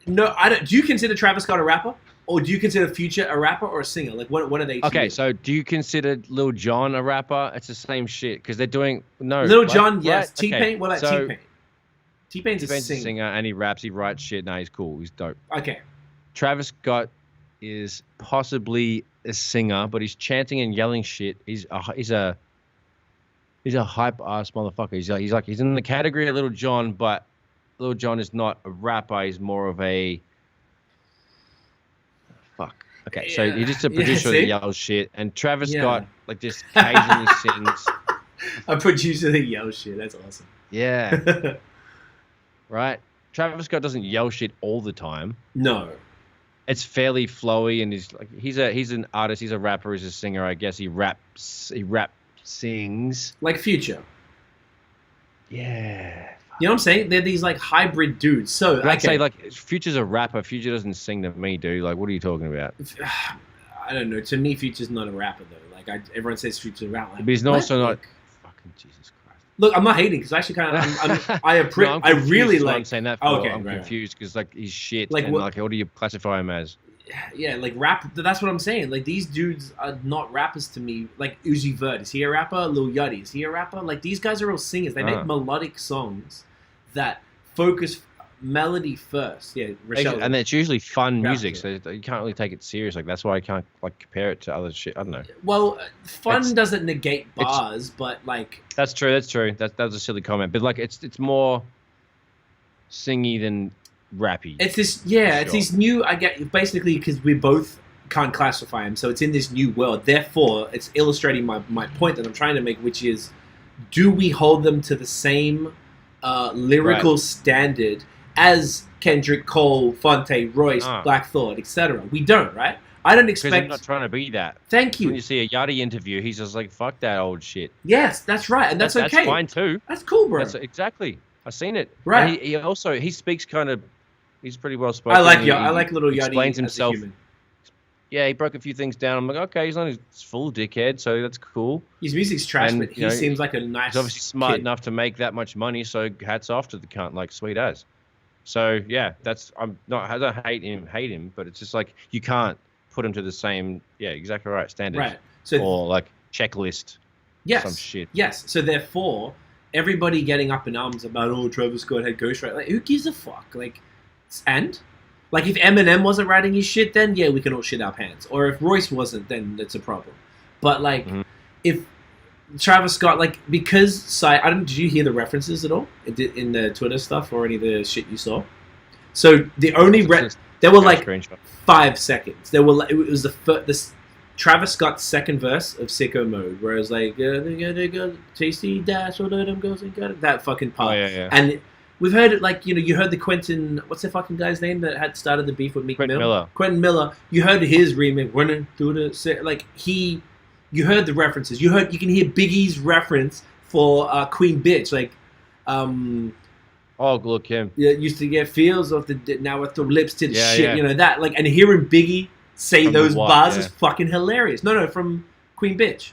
Speaker 1: no, I don't. Do you consider Travis Scott a rapper? Or do you consider Future a rapper or a singer? Like, what are they?
Speaker 2: Okay, so do you consider Lil Jon a rapper? It's the same shit, because they're doing
Speaker 1: Lil Jon, yes.
Speaker 2: Right?
Speaker 1: T-Pain,
Speaker 2: okay.
Speaker 1: what about T-Pain? T-Pain's a singer.
Speaker 2: And he raps, he writes shit. Nah, he's cool. He's dope.
Speaker 1: Okay.
Speaker 2: Travis Scott is possibly a singer, but he's chanting and yelling shit. He's a hype ass motherfucker. He's in the category of Little John, but Little John is not a rapper. He's more of a fuck. Okay, so he's just a producer that yells shit, and Travis Scott like just occasionally sings.
Speaker 1: A producer that yells shit. That's awesome.
Speaker 2: Yeah. Right. Travis Scott doesn't yell shit all the time.
Speaker 1: No.
Speaker 2: It's fairly flowy, and he's an artist. He's a rapper. He's a singer. I guess he sings
Speaker 1: like Future.
Speaker 2: Yeah.
Speaker 1: You know what I'm saying? They're these like hybrid dudes. So
Speaker 2: I'd say like Future's a rapper. Future doesn't sing to me, dude. Like, what are you talking about?
Speaker 1: I don't know. To me, Future's not a rapper though. Like everyone says Future's a rapper. Like,
Speaker 2: but he's also not. Fucking Jesus Christ.
Speaker 1: Look, I'm not hating because I actually kind of I really like.
Speaker 2: I'm saying that. I'm confused because like he's shit. Like, and like, what do you classify him as?
Speaker 1: Yeah, like rap. That's what I'm saying. Like these dudes are not rappers to me. Like Uzi Vert, is he a rapper? Lil Yachty, is he a rapper? Like these guys are all singers. They make melodic songs that focus melody first. Yeah, Rochelle,
Speaker 2: and it's usually fun music, so you can't really take it serious. Like that's why I can't like compare it to other shit. I don't know.
Speaker 1: Well, fun doesn't negate bars, but like
Speaker 2: that's true. That's true. That was a silly comment, but like it's more singy than rappy.
Speaker 1: It's this, it's these new. I get basically because we both can't classify them, so it's in this new world. Therefore, it's illustrating my point that I'm trying to make, which is, do we hold them to the same lyrical standard as Kendrick, Cole, Fonte, Royce, Black Thought, etc.? We don't, right? I don't expect.
Speaker 2: Because I'm not trying to be that.
Speaker 1: Thank you.
Speaker 2: When you see a Yachty interview, he's just like, "Fuck that old shit."
Speaker 1: Yes, that's right, and that's okay.
Speaker 2: That's fine too.
Speaker 1: That's cool, bro.
Speaker 2: Exactly. I've seen it.
Speaker 1: Right.
Speaker 2: And he speaks kind of. He's pretty well spoken.
Speaker 1: I like little Yachty.
Speaker 2: Explains himself.
Speaker 1: As a human.
Speaker 2: Yeah, he broke a few things down. I'm like, okay, he's not a full dickhead, so that's cool.
Speaker 1: His music's trash, but he seems like a nice.
Speaker 2: He's obviously smart
Speaker 1: kid.
Speaker 2: enough to make that much money, so hats off to the cunt, like sweet as. So yeah, I don't hate him, but it's just like you can't put him to the same. Yeah, exactly right. Standards.
Speaker 1: Right. So
Speaker 2: or like checklist.
Speaker 1: Yes.
Speaker 2: Some shit.
Speaker 1: Yes. So therefore, everybody getting up in arms about Travis Scott had ghostwriting. Like, who gives a fuck? Like, and. Like, if Eminem wasn't writing his shit, then, yeah, we can all shit our pants. Or if Royce wasn't, then it's a problem. But, like, if Travis Scott, like, because did you hear the references at all in the Twitter stuff or any of the shit you saw? So, the only, there were, like, 5 seconds. It was the Travis Scott's second verse of Sicko Mode, where it was like, tasty dash, all of them goes and got it. That fucking part.
Speaker 2: Oh, yeah.
Speaker 1: And we've heard it, like, you heard the Quentin, what's the fucking guy's name that had started the beef with Meek Mill? Quentin Miller. You heard his remix, running through the, like, you heard the references. You can hear Biggie's reference for Queen Bitch, like,
Speaker 2: oh, look, him.
Speaker 1: Yeah, used to get feels of now with the lips to the shit, that, like, and hearing Biggie say from those bars is fucking hilarious. No, from Queen Bitch.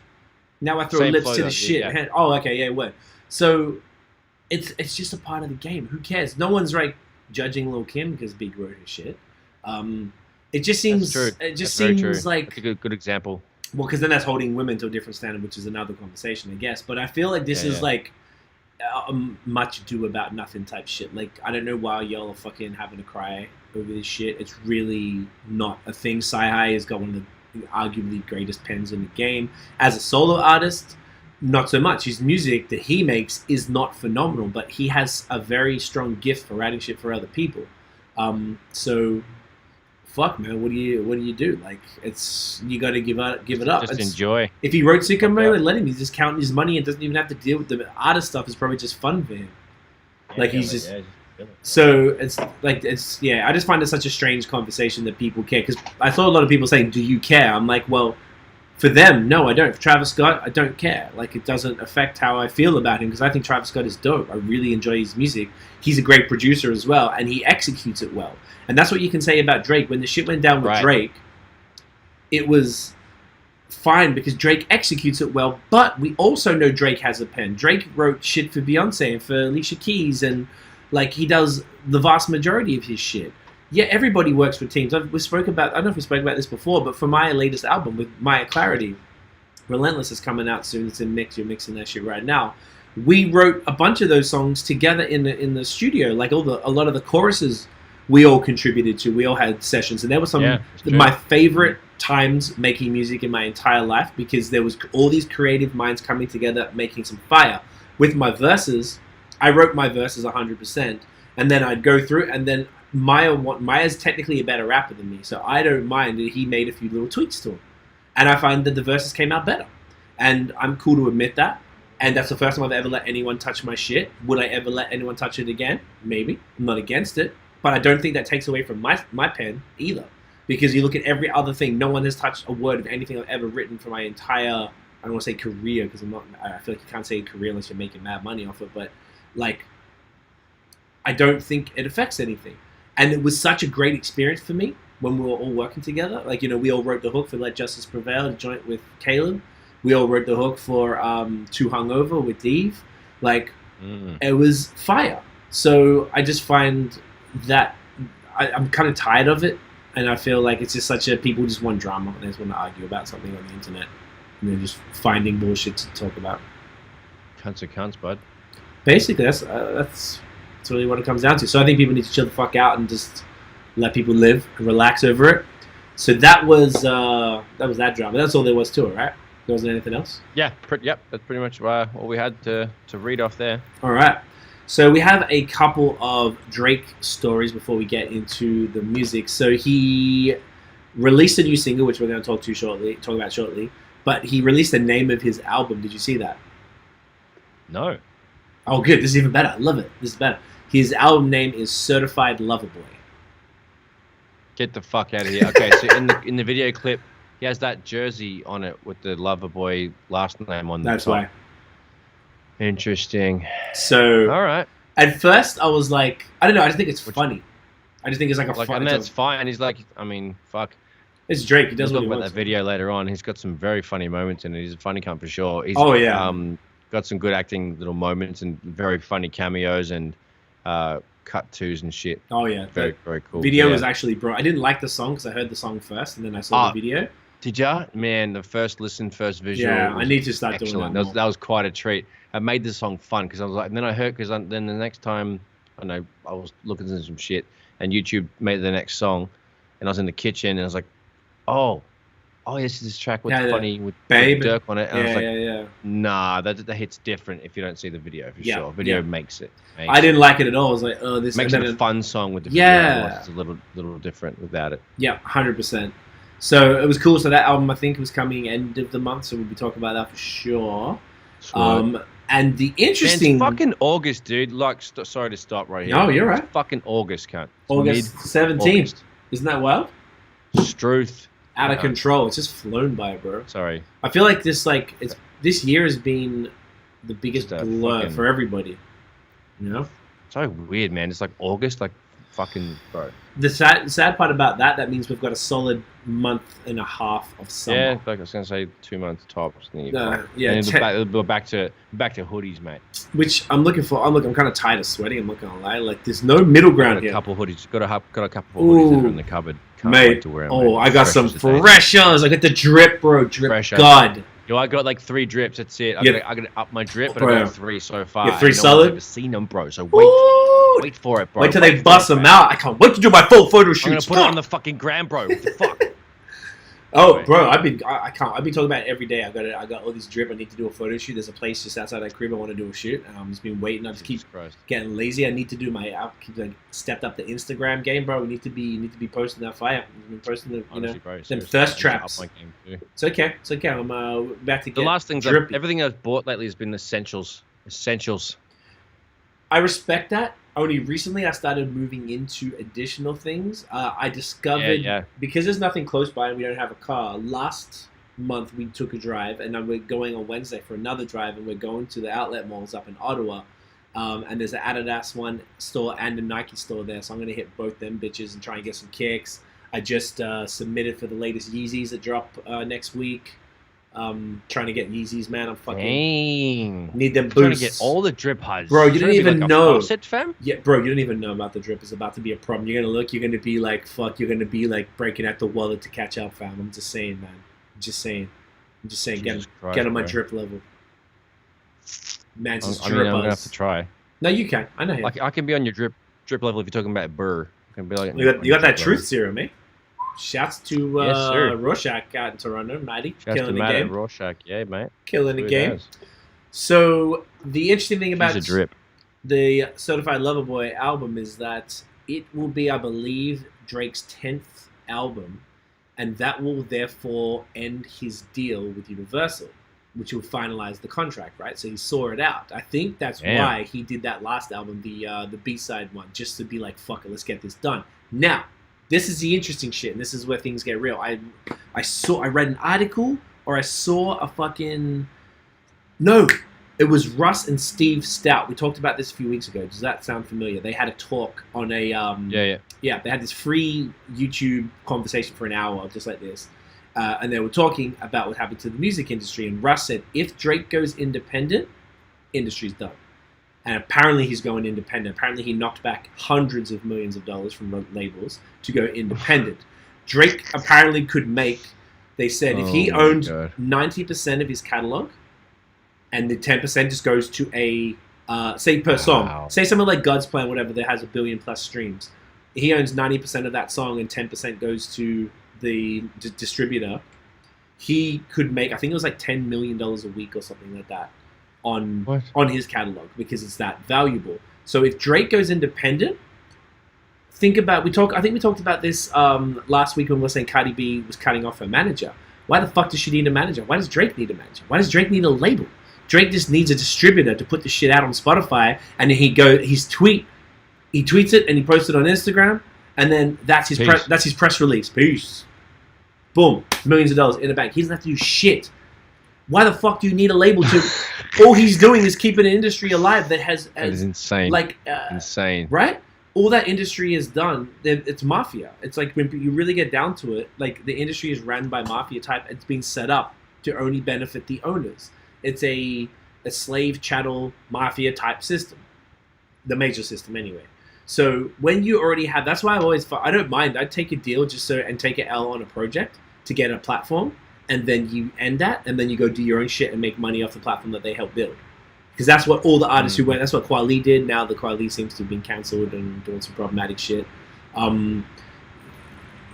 Speaker 1: Now I throw lips to the shit. Yeah. Oh, okay, yeah, what? So, it's just a part of the game. Who cares? No one's like judging Lil' Kim because Big wrote her shit. It just seems. It just seems like
Speaker 2: that's a good example.
Speaker 1: Well, because then that's holding women to a different standard, which is another conversation, I guess. But I feel like this is like much ado about nothing type shit. Like, I don't know why y'all are fucking having to cry over this shit. It's really not a thing. Cyhi has got one of the arguably greatest pens in the game as a solo artist. Not so much. His music that he makes is not phenomenal, but he has a very strong gift for writing shit for other people. So, fuck, man, what do you do? Like, you got to give it up.
Speaker 2: Just enjoy.
Speaker 1: If he wrote Sicko Mode, let him. He's just counting his money and doesn't even have to deal with the artist stuff. It's probably just fun for him. Like he's just. So I just find it such a strange conversation that people care, because I saw a lot of people saying, "Do you care?" I'm like, well. For them, no, I don't. For Travis Scott, I don't care. Like, it doesn't affect how I feel about him, because I think Travis Scott is dope. I really enjoy his music. He's a great producer as well, and he executes it well. And that's what you can say about Drake. When the shit went down with Drake, it was fine because Drake executes it well, but we also know Drake has a pen. Drake wrote shit for Beyonce and for Alicia Keys, and, like, he does the vast majority of his shit. Yeah, everybody works for teams. I don't know if we spoke about this before, but for my latest album with Maya Clarity, Relentless is coming out soon. It's in mix. You're mixing that shit right now. We wrote a bunch of those songs together in the studio. Like, a lot of the choruses we all contributed to. We all had sessions, and there were some
Speaker 2: Yeah,
Speaker 1: my favorite times making music in my entire life, because there was all these creative minds coming together making some fire. With my verses, I wrote my verses 100%, and then I'd go through, and then Maya's technically a better rapper than me, so I don't mind that he made a few little tweaks to him, and I find that the verses came out better, and I'm cool to admit that. And that's the first time I've ever let anyone touch my shit. Would I ever let anyone touch it again? Maybe. I'm not against it, but I don't think that takes away from my pen either. Because you look at every other thing, no one has touched a word of anything I've ever written for my entire, I don't want to say career, because I feel like you can't say career unless you're making mad money off it, but like, I don't think it affects anything. And it was such a great experience for me when we were all working together. Like, you know, we all wrote the hook for Let Justice Prevail, the joint with Caleb. We all wrote the hook for Too Hungover with Dave. Like, it was fire. So I just find that I'm kind of tired of it. And I feel like it's just people just want drama and they just want to argue about something on the internet. And they're just finding bullshit to talk about.
Speaker 2: Cunts are cunts, bud.
Speaker 1: Basically, that's really what it comes down to. So I think people need to chill the fuck out and just let people live and relax over it. So that was that drama. That's all there was to it, right? There wasn't anything else?
Speaker 2: Yeah, yep. That's pretty much all we had to read off there.
Speaker 1: All right. So we have a couple of Drake stories before we get into the music. So he released a new single, which we're going to talk about shortly. But he released the name of his album. Did you see that?
Speaker 2: No.
Speaker 1: Oh, good. This is even better. I love it. This is better. His album name is Certified Lover Boy.
Speaker 2: Get the fuck out of here. Okay, so in the video clip, he has that jersey on it with the Lover Boy last name on the
Speaker 1: That's
Speaker 2: top.
Speaker 1: why.
Speaker 2: Interesting.
Speaker 1: So,
Speaker 2: all right.
Speaker 1: At first, I was like, I don't know. I just think it's funny. I just think it's like a fun.
Speaker 2: And that's fine. He's like, I mean, fuck.
Speaker 1: It's Drake. He does what he
Speaker 2: about
Speaker 1: wants.
Speaker 2: That video later on. He's got some very funny moments in it. He's a funny cunt for sure. He's, got some good acting little moments and very funny cameos and cut twos and shit.
Speaker 1: Oh yeah,
Speaker 2: very very cool.
Speaker 1: Video was actually bro. I didn't like the song because I heard the song first and then I saw the video.
Speaker 2: Did ya? Man, the first listen, first visual.
Speaker 1: Yeah, I need to start doing that.
Speaker 2: That was quite a treat. It made the song fun because I was like, and then I heard then the next time, I was looking at some shit and YouTube made the next song, and I was in the kitchen and I was like, oh, this is this track with funny with Durk on it. And I was like, nah, that hits different if you don't see the video for sure. Video makes it.
Speaker 1: I didn't like it at all. I was like, oh, this
Speaker 2: makes it a fun song with the video.
Speaker 1: Yeah,
Speaker 2: it's a little different without it.
Speaker 1: Yeah, 100%. So it was cool. So that album I think was coming end of the month, so we'll be talking about that for sure. And the interesting,
Speaker 2: it's fucking August, dude. Like, sorry to stop right here.
Speaker 1: No, you're right.
Speaker 2: It's fucking August, cunt.
Speaker 1: August 17th. Isn't that wild?
Speaker 2: Struth.
Speaker 1: Out of control. It's just flown by, bro.
Speaker 2: Sorry.
Speaker 1: I feel like this year has been the biggest blur for everybody. You know?
Speaker 2: So weird, man. It's like August, like fucking bro.
Speaker 1: The sad part about that means we've got a solid month and a half of summer.
Speaker 2: Yeah, like I was gonna say 2 months tops.
Speaker 1: Yeah.
Speaker 2: We're back to hoodies, mate.
Speaker 1: Which I'm looking for. I'm kind of tired of sweating. I'm not gonna lie. Like there's no middle ground here.
Speaker 2: Got a couple hoodies. Got a couple of hoodies that are in the cupboard. Can't wait to wear them.
Speaker 1: Oh, I got some freshers. I got the drip, bro. Drip
Speaker 2: Fresher.
Speaker 1: God.
Speaker 2: Yo, I got like 3 drips. That's it. I gotta up my drip, but I got 3 so far.
Speaker 1: Yeah, 3 solid.
Speaker 2: I've never seen them, bro. So wait for it, bro.
Speaker 1: Wait till they bust them out. I can't wait to do my full photo shoot.
Speaker 2: I'm gonna put it on the fucking gram, bro. What the fuck?
Speaker 1: Oh, bro, I've been talking about it every day. I got all these drip. I need to do a photo shoot. There's a place just outside that crib I want to do a shoot. I've just been waiting. I just keep getting lazy. I need to do I keep stepped up the Instagram game, bro. We need to be posting that fire. We've been posting them thirst traps. It's okay. I'm about to get
Speaker 2: the last things. Everything I've bought lately has been essentials.
Speaker 1: I respect that. Only recently I started moving into additional things. I discovered, because there's nothing close by and we don't have a car, last month we took a drive and then we're going on Wednesday for another drive and we're going to the outlet malls up in Ottawa. And there's an Adidas store and a Nike store there. So I'm going to hit both them bitches and try and get some kicks. I just submitted for the latest Yeezys that drop next week. Trying to get Yeezys, man. I'm fucking need them boosts.
Speaker 2: Trying to get all the drip highs.
Speaker 1: Bro, you didn't even know.
Speaker 2: Fam?
Speaker 1: Yeah, bro, you don't even know about the drip. It's about to be a problem. You're gonna be like, fuck. You're gonna be like breaking out the wallet to catch up, fam. I'm just saying, man. I'm just saying. Get on my drip level. Man, just drip.
Speaker 2: I'm gonna have to try.
Speaker 1: No, you can. I know.
Speaker 2: Like I can be on your drip level if you're talking about Burr. Can be like,
Speaker 1: You got that truth serum, eh? Shouts to
Speaker 2: Yes, sir.
Speaker 1: Rorschach out in Toronto, Matty.
Speaker 2: Shouts to
Speaker 1: Killing the
Speaker 2: Matt
Speaker 1: game.
Speaker 2: and Rorschach, yeah, mate.
Speaker 1: Killing the
Speaker 2: Sweet
Speaker 1: game.
Speaker 2: as.
Speaker 1: So the interesting thing about
Speaker 2: He's a drip.
Speaker 1: the Certified Lover Boy album is that it will be, I believe, Drake's 10th album, and that will therefore end his deal with Universal, which will finalize the contract, right? So he saw it out. I think that's why he did that last album, the B-side one, just to be like, fuck it, let's get this done. Now, this is the interesting shit, and this is where things get real. I read an article, or I saw a fucking... No, it was Russ and Steve Stout. We talked about this a few weeks ago. Does that sound familiar? They had a talk on a... Yeah, they had this free YouTube conversation for an hour, just like this. And they were talking about what happened to the music industry. And Russ said, if Drake goes independent, industry's done. And apparently he's going independent. Apparently he knocked back hundreds of millions of dollars from labels to go independent. Drake apparently could make... They said if he owned 90% of his catalog, and the 10% just goes to a... say per song. Say something like God's Plan, whatever, that has 1 billion plus streams. He owns 90% of that song and 10% goes to the distributor. He could make, I think it was like $10 million a week or something like that on his catalog because it's that valuable. So if Drake goes independent, think about, I think we talked about this last week when we were saying Cardi B was cutting off her manager. Why the fuck does she need a manager? Why does Drake need a manager? Why does Drake need a label? Drake just needs a distributor to put the shit out on Spotify, and then he tweets it and he posts it on Instagram, and then that's his press release. Peace. Boom. Millions of dollars in the bank. He doesn't have to do shit. Why the fuck do you need a label to... All he's doing is keeping an industry alive that has...
Speaker 2: That is insane.
Speaker 1: Like,
Speaker 2: insane.
Speaker 1: Right? All that industry has done, it's mafia. It's like when you really get down to it, like the industry is run by mafia type. It's been set up to only benefit the owners. It's a slave chattel mafia type system. The major system anyway. So when you already have, that's why I don't mind. I'd take a deal and take an L on a project to get a platform, and then you end that, and then you go do your own shit and make money off the platform that they help build. Because that's what all the artists who went, that's what Khalid did. Now the Khalid seems to have been cancelled and doing some problematic shit.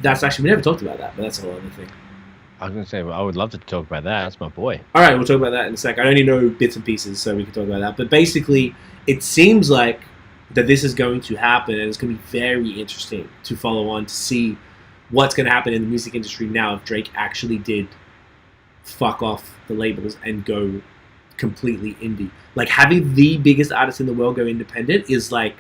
Speaker 1: That's actually, we never talked about that, but that's a whole other thing.
Speaker 2: I was going to say, I would love to talk about that. That's my boy.
Speaker 1: All right, we'll talk about that in a sec. I only know bits and pieces, so we can talk about that. But basically, it seems like that this is going to happen, and it's going to be very interesting to follow on to see what's going to happen in the music industry now if Drake actually did fuck off the labels and go completely indie. Like, having the biggest artist in the world go independent is like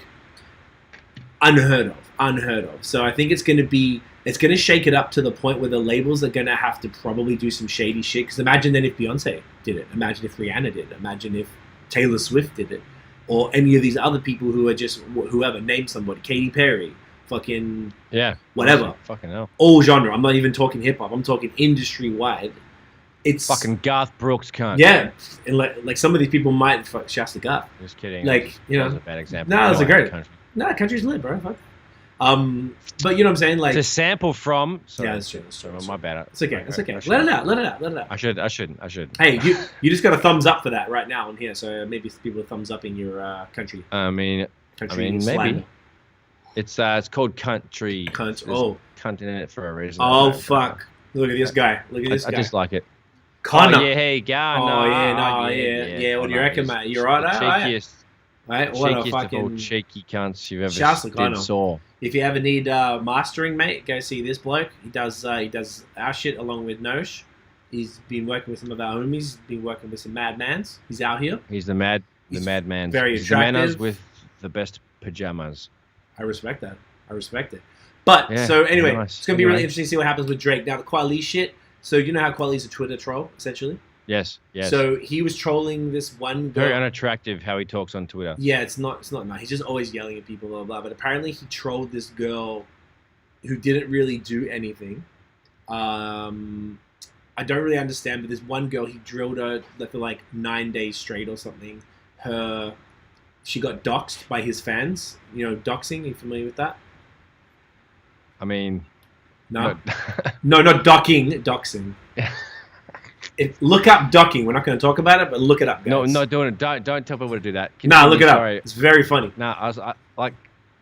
Speaker 1: unheard of. So I think it's going to shake it up to the point where the labels are going to have to probably do some shady shit. Because imagine then if Beyonce did it. Imagine if Rihanna did it. Imagine if Taylor Swift did it. Or any of these other people who are just, whoever, name somebody. Katy Perry. Fucking... Yeah. Whatever.
Speaker 2: Fucking hell.
Speaker 1: All genre. I'm not even talking hip-hop. I'm talking industry-wide. It's...
Speaker 2: Fucking Garth Brooks cunt.
Speaker 1: Yeah. And like some of these people might... Fuck, shouts to Garth.
Speaker 2: Just kidding.
Speaker 1: Like, you know...
Speaker 2: That was a bad example.
Speaker 1: No, that's a great...
Speaker 2: Country.
Speaker 1: No, country's lit, bro. Fuck. But you know what I'm saying? Like,
Speaker 2: it's a sample from... Sorry.
Speaker 1: Yeah, that's true.
Speaker 2: My bad.
Speaker 1: It's okay. It's okay. Let it out.
Speaker 2: I shouldn't.
Speaker 1: Hey, you just got a thumbs up for that right now on here. So maybe people are thumbs up in your country.
Speaker 2: Maybe. It's called country.
Speaker 1: Cunt.
Speaker 2: There's cunt in it for a reason.
Speaker 1: Oh fuck! Look at this guy.
Speaker 2: I just like it.
Speaker 1: Connor.
Speaker 2: Oh yeah, hey guy.
Speaker 1: Yeah. What do you reckon, mate? You're right. Right? What a fucking
Speaker 2: cheeky cunts you've ever saw.
Speaker 1: If you ever need mastering, mate, go see this bloke. He does our shit along with Nosh. He's been working with some of our homies. He's been working with some madmans. He's out here.
Speaker 2: He's the madman.
Speaker 1: Very
Speaker 2: He's
Speaker 1: attractive.
Speaker 2: The manas with the best pajamas.
Speaker 1: I respect that. But so anyway, it's gonna be really interesting to see what happens with Drake. Now the Khalid shit. So you know how Khalid's a Twitter troll, essentially.
Speaker 2: Yes.
Speaker 1: So he was trolling this one girl.
Speaker 2: Very unattractive how he talks on Twitter.
Speaker 1: Yeah, it's not nice. He's just always yelling at people, blah, blah. But apparently he trolled this girl who didn't really do anything. I don't really understand, but this one girl, he drilled her for like 9 days straight or something. She got doxxed by his fans. You know, doxing, are you familiar with that?
Speaker 2: I mean...
Speaker 1: No, not docking, doxing. Look up docking. We're not going to talk about it, but look it up, guys.
Speaker 2: No, not doing it. Don't tell people to do that.
Speaker 1: Look it up. It's very funny.
Speaker 2: I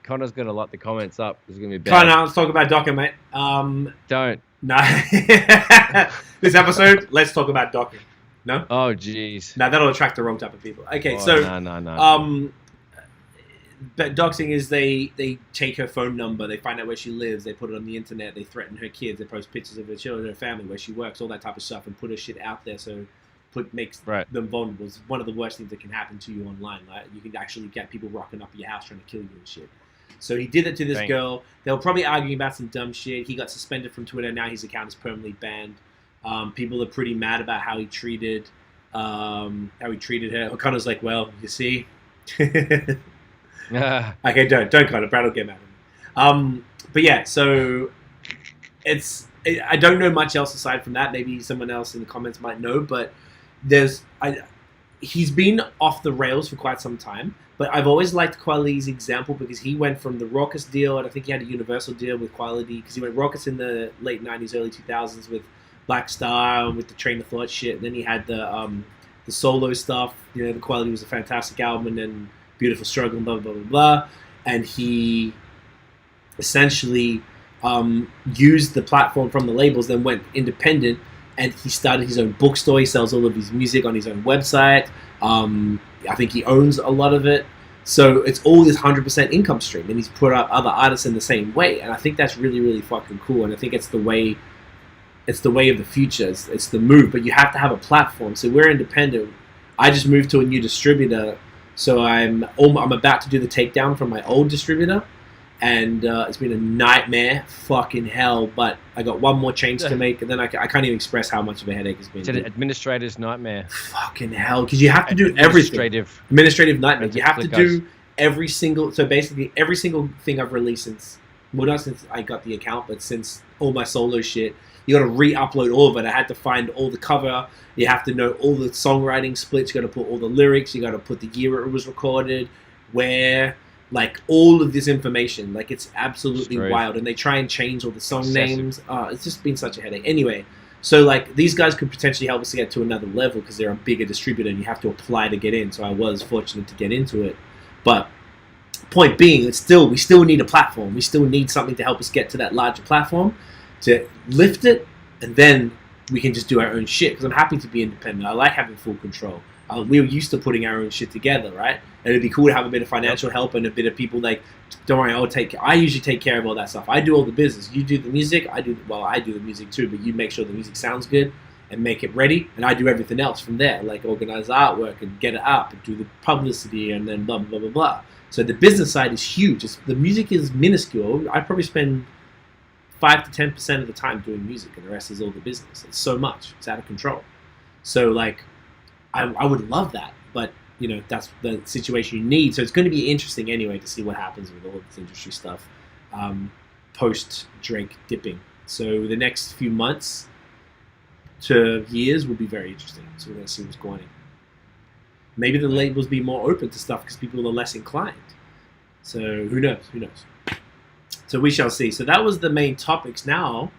Speaker 2: Connor's gonna lock the comments up. It's gonna be bad.
Speaker 1: Connor, let's talk about Docker, mate.
Speaker 2: Don't.
Speaker 1: No. This episode, let's talk about Docker. No?
Speaker 2: Oh, jeez.
Speaker 1: No, that'll attract the wrong type of people. Okay,
Speaker 2: No.
Speaker 1: But doxing is they take her phone number, they find out where she lives, they put it on the internet, they threaten her kids, they post pictures of her children, her family, where she works, all that type of stuff, and put her shit out there, so makes them vulnerable. It's one of the worst things that can happen to you online. Right? You can actually get people rocking up at your house trying to kill you and shit. So he did it to this girl. They were probably arguing about some dumb shit. He got suspended from Twitter. Now his account is permanently banned. People are pretty mad about how he treated her. Connor's like, well, you see. Okay, don't Connor. Brad will get mad at me. But yeah, so I don't know much else aside from that. Maybe someone else in the comments might know, but he's been off the rails for quite some time. But I've always liked Quality's example because he went from the Raucous deal, and I think he had a Universal deal with Quality because he went Raucous in the late 90s, early 2000s with Black Star and with the Train of Thought shit. And then he had the solo stuff. You know, the Quality was a fantastic album, and then Beautiful Struggle, and blah, blah, blah, blah. And he essentially used the platform from the labels, then went independent, and he started his own bookstore. He sells all of his music on his own website. I think he owns a lot of it. So it's all this 100% income stream, and he's put up other artists in the same way. And I think that's really, really fucking cool. And I think it's the way of the future. It's the move, but you have to have a platform. So we're independent. I just moved to a new distributor. So I'm about to do the takedown from my old distributor, and it's been a nightmare, fucking hell. But I got one more change to make, and then I can't even express how much of a headache it's been.
Speaker 2: It's an administrator's nightmare.
Speaker 1: Fucking hell, because you have to do everything. Administrative nightmare. You have to do every single. So basically, every single thing I've released not since I got the account, but since all my solo shit. You got to re-upload all of it. I had to find all the cover. You have to know all the songwriting splits. You got to put all the lyrics. You got to put the year it was recorded, where, like, all of this information. Like, it's absolutely wild. And they try and change all the song names. It's just been such a headache. Anyway, so, like, these guys could potentially help us to get to another level because they're a bigger distributor and you have to apply to get in. So I was fortunate to get into it. But point being, we still need a platform. We still need something to help us get to that larger platform, to lift it, and then we can just do our own shit. Because I'm happy to be independent. I like having full control. We were used to putting our own shit together, right? And it'd be cool to have a bit of financial help and a bit of people like, don't worry, I usually take care of all that stuff. I do all the business. You do the music. I do the music too, but you make sure the music sounds good and make it ready. And I do everything else from there, like organize the artwork and get it up and do the publicity and then blah, blah, blah, blah. So the business side is huge. The music is minuscule. I probably spend 5 to 10% of the time doing music, and the rest is all the business. It's so much. It's out of control. So, like, I would love that, but, you know, that's the situation you need. So it's going to be interesting anyway to see what happens with all of this industry stuff post-Drake dipping. So the next few months to years will be very interesting. So we're going to see what's going on. Maybe the labels be more open to stuff because people are less inclined. So who knows? Who knows? So we shall see. So that was the main topics. Now,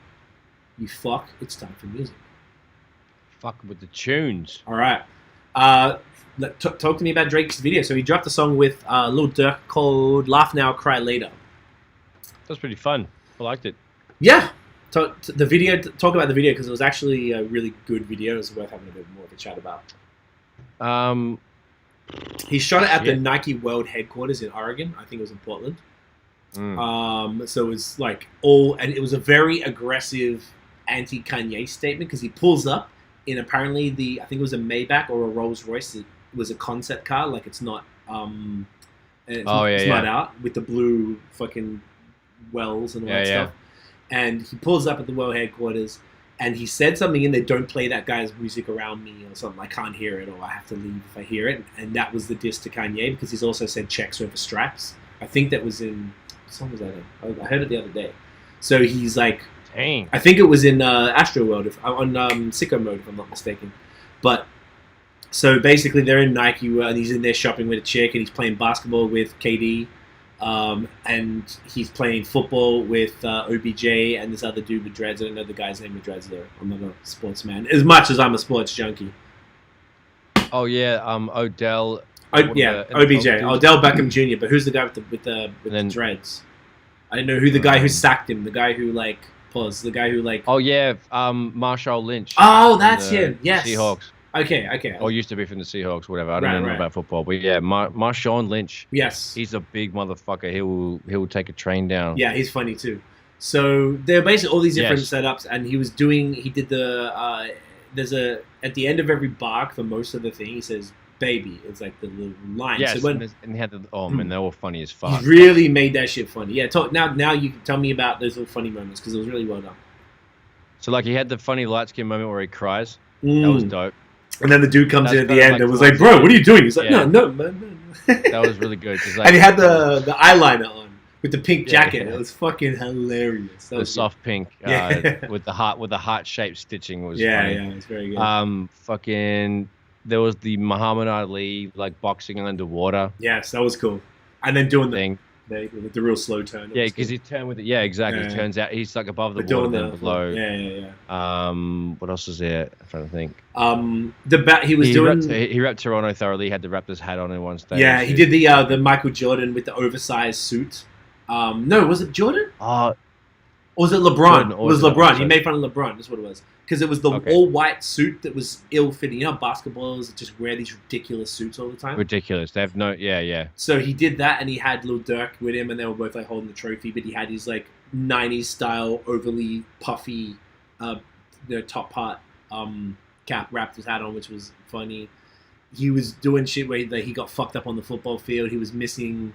Speaker 1: it's time for music.
Speaker 2: Fuck with the tunes.
Speaker 1: All right. Talk to me about Drake's video. So he dropped a song with Lil Durk called Laugh Now, Cry Later.
Speaker 2: That was pretty fun. I liked it.
Speaker 1: Yeah. Talk about the video because it was actually a really good video. It's worth having a bit more of a chat about. He shot it at the Nike World headquarters in Oregon. I think it was in Portland. So it was like and it was a very aggressive anti-Kanye statement because he pulls up in apparently I think it was a Maybach or a Rolls Royce. It was a concept car, like it's not it's not out with the blue fucking wells and all that stuff. And he pulls up at the world headquarters and he said something in there, don't play that guy's music around me or something. I can't hear it or I have to leave if I hear it. And that was the diss to Kanye because he's also said checks over straps. I think that was in... What song was that in? I heard it the other day. So he's like...
Speaker 2: Dang.
Speaker 1: I think it was in Astro World, on Sicko Mode, if I'm not mistaken. But... So basically they're in Nike and he's in there shopping with a chick and he's playing basketball with KD. And he's playing football with OBJ and this other dude with dreads. I don't know the guy's name with dreads there. I'm not a sportsman. As much as I'm a sports junkie.
Speaker 2: Oh, yeah. Odell.
Speaker 1: Oh, yeah, OBJ, Odell Beckham Jr. But who's the guy with the dreads? I didn't know who the guy who sacked him. The guy who like the guy who like.
Speaker 2: Oh yeah, Marshawn Lynch.
Speaker 1: Oh, that's him. Yes.
Speaker 2: Seahawks.
Speaker 1: Okay.
Speaker 2: Or used to be from the Seahawks, whatever. I don't know about football, but yeah, Marshawn Lynch.
Speaker 1: Yes.
Speaker 2: He's a big motherfucker. He'll take a train down.
Speaker 1: Yeah, he's funny too. So they're basically all these different setups, and he did the there's at the end of every bark for most of the thing he says baby. It's like the little line.
Speaker 2: Yes,
Speaker 1: so
Speaker 2: and he had man, they were funny as fuck.
Speaker 1: He really made that shit funny. Yeah, now you can tell me about those little funny moments because it was really well done.
Speaker 2: So like he had the funny light skin moment where he cries. That was dope.
Speaker 1: And then the dude comes in at the end and was like, "Bro, what are you doing?" He's like, "No, man, no."
Speaker 2: That was really good. Like,
Speaker 1: and he had the eyeliner on with the pink jacket. It was fucking hilarious.
Speaker 2: The soft pink with the heart shaped stitching was funny.
Speaker 1: Yeah, it's very good.
Speaker 2: Fucking there was the Muhammad Ali like boxing underwater.
Speaker 1: Yes, that was cool. And then doing
Speaker 2: thing.
Speaker 1: The real slow turn.
Speaker 2: Yeah, because he turned with it. Yeah, exactly. It turns out he's like above the water, then below.
Speaker 1: Yeah.
Speaker 2: What else is there? I'm trying to think. He rapped Toronto thoroughly. He had the Raptors hat on in one stage.
Speaker 1: Yeah, he did the Michael Jordan with the oversized suit. No, was it Jordan? Or was it LeBron? It was LeBron. He made fun of LeBron. That's what it was. Because it was the all-white suit that was ill-fitting. You know, basketballers just wear these ridiculous suits all the time.
Speaker 2: Ridiculous. They have no... Yeah.
Speaker 1: So he did that, and he had Lil Durk with him, and they were both like holding the trophy. But he had his like '90s style, overly puffy, top part cap, wrapped his hat on, which was funny. He was doing shit where he got fucked up on the football field. He was missing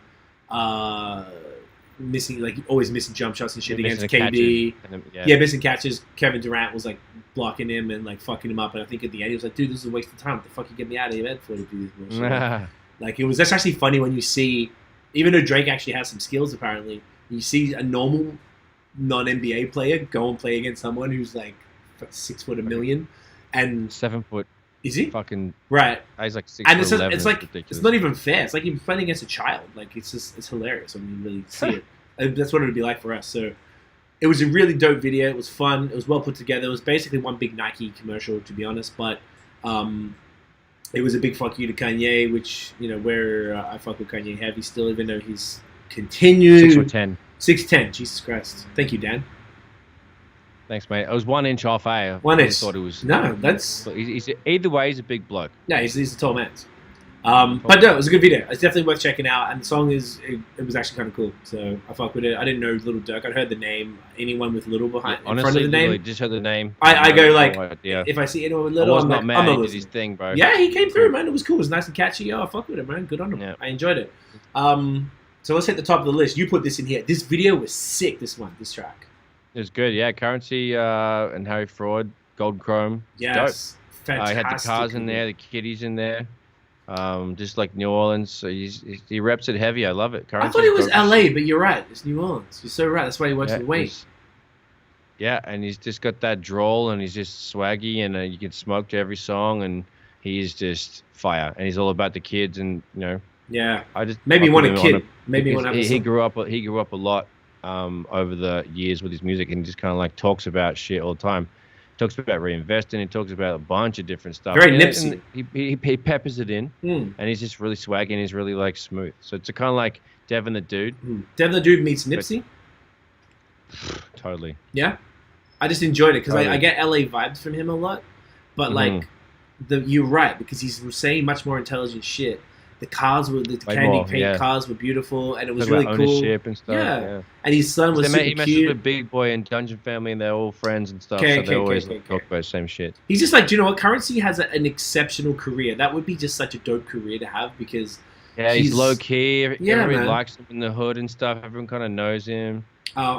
Speaker 1: always missing jump shots and shit against KD. Missing catches. Kevin Durant was like blocking him and like fucking him up. And I think at the end he was like, "Dude, this is a waste of time. What the fuck you get me out of your bed for to do this bullshit?" Like that's actually funny when you see, even though Drake actually has some skills apparently, you see a normal non-NBA player go and play against someone who's like 6 foot a million and
Speaker 2: 7 foot.
Speaker 1: Is he?
Speaker 2: Fucking
Speaker 1: right.
Speaker 2: He's like 6
Speaker 1: and
Speaker 2: foot 11.
Speaker 1: It's like ridiculous. It's not even fair. It's like you're playing against a child. Like it's hilarious when you really see it. And that's what it would be like for us. So it was a really dope video. It was fun. It was well put together. It was basically one big Nike commercial, to be honest. But it was a big fuck you to Kanye, which where I fuck with Kanye heavy still, even though he's continued
Speaker 2: 6'10".
Speaker 1: 6'10". Jesus Christ. Thank you, Dan.
Speaker 2: Thanks, mate. It was 1 inch off, eh?
Speaker 1: 1 inch.
Speaker 2: I thought it was.
Speaker 1: No, that's.
Speaker 2: He's either way, he's a big bloke.
Speaker 1: Yeah, he's a tall man. But no, it was a good video. It's definitely worth checking out. And the song it was actually kind of cool. So I fuck with it. I didn't know Little Durk. I'd heard the name. Anyone with Little in front of the name.
Speaker 2: Just heard the name.
Speaker 1: I go like, if I see anyone with Little,
Speaker 2: I'm not mad. He did his thing, bro.
Speaker 1: Yeah, he came through, man. It was cool. It was nice and catchy. Oh, I fuck with it, man. Good on him. Yeah. I enjoyed it. So let's hit the top of the list. You put this in here. This video was sick. This track. It
Speaker 2: was good, yeah. Currency and Harry Fraud, Gold Chrome.
Speaker 1: Yes,
Speaker 2: dope.
Speaker 1: Fantastic.
Speaker 2: I had the cars in there, the kitties in there, just like New Orleans. So he reps it heavy. I love it.
Speaker 1: Currency, I thought it was LA, but you're right. It's New Orleans. You're so right. That's why he works with Wayne.
Speaker 2: Yeah, and he's just got that drawl, and he's just swaggy, and you can smoke to every song, and he's just fire. And he's all about the kids, and
Speaker 1: Yeah,
Speaker 2: I just
Speaker 1: maybe want a kid. Maybe want to.
Speaker 2: He grew up a lot. Over the years with his music, and just kind of like talks about shit all the time. Talks about reinvesting. He talks about a bunch of different stuff.
Speaker 1: Very Nipsey.
Speaker 2: He peppers it in, and he's just really swaggy and he's really like smooth. So it's a kind of like Devin the Dude.
Speaker 1: Devin the Dude meets Nipsey.
Speaker 2: Totally.
Speaker 1: Yeah, I just enjoyed it because I get LA vibes from him a lot, but like you're right because he's saying much more intelligent shit. The cars were the candy paint cars were beautiful, and it was really cool.
Speaker 2: Ownership and stuff.
Speaker 1: Yeah, and his son was super
Speaker 2: he messes
Speaker 1: cute.
Speaker 2: with Big Boy and Dungeon Family, and they're all friends and stuff. So they always talk about the same shit.
Speaker 1: He's just like, do you know what? Currency has an exceptional career. That would be just such a dope career to have because
Speaker 2: he's low key. Everybody likes him in the hood and stuff. Everyone kind of knows him.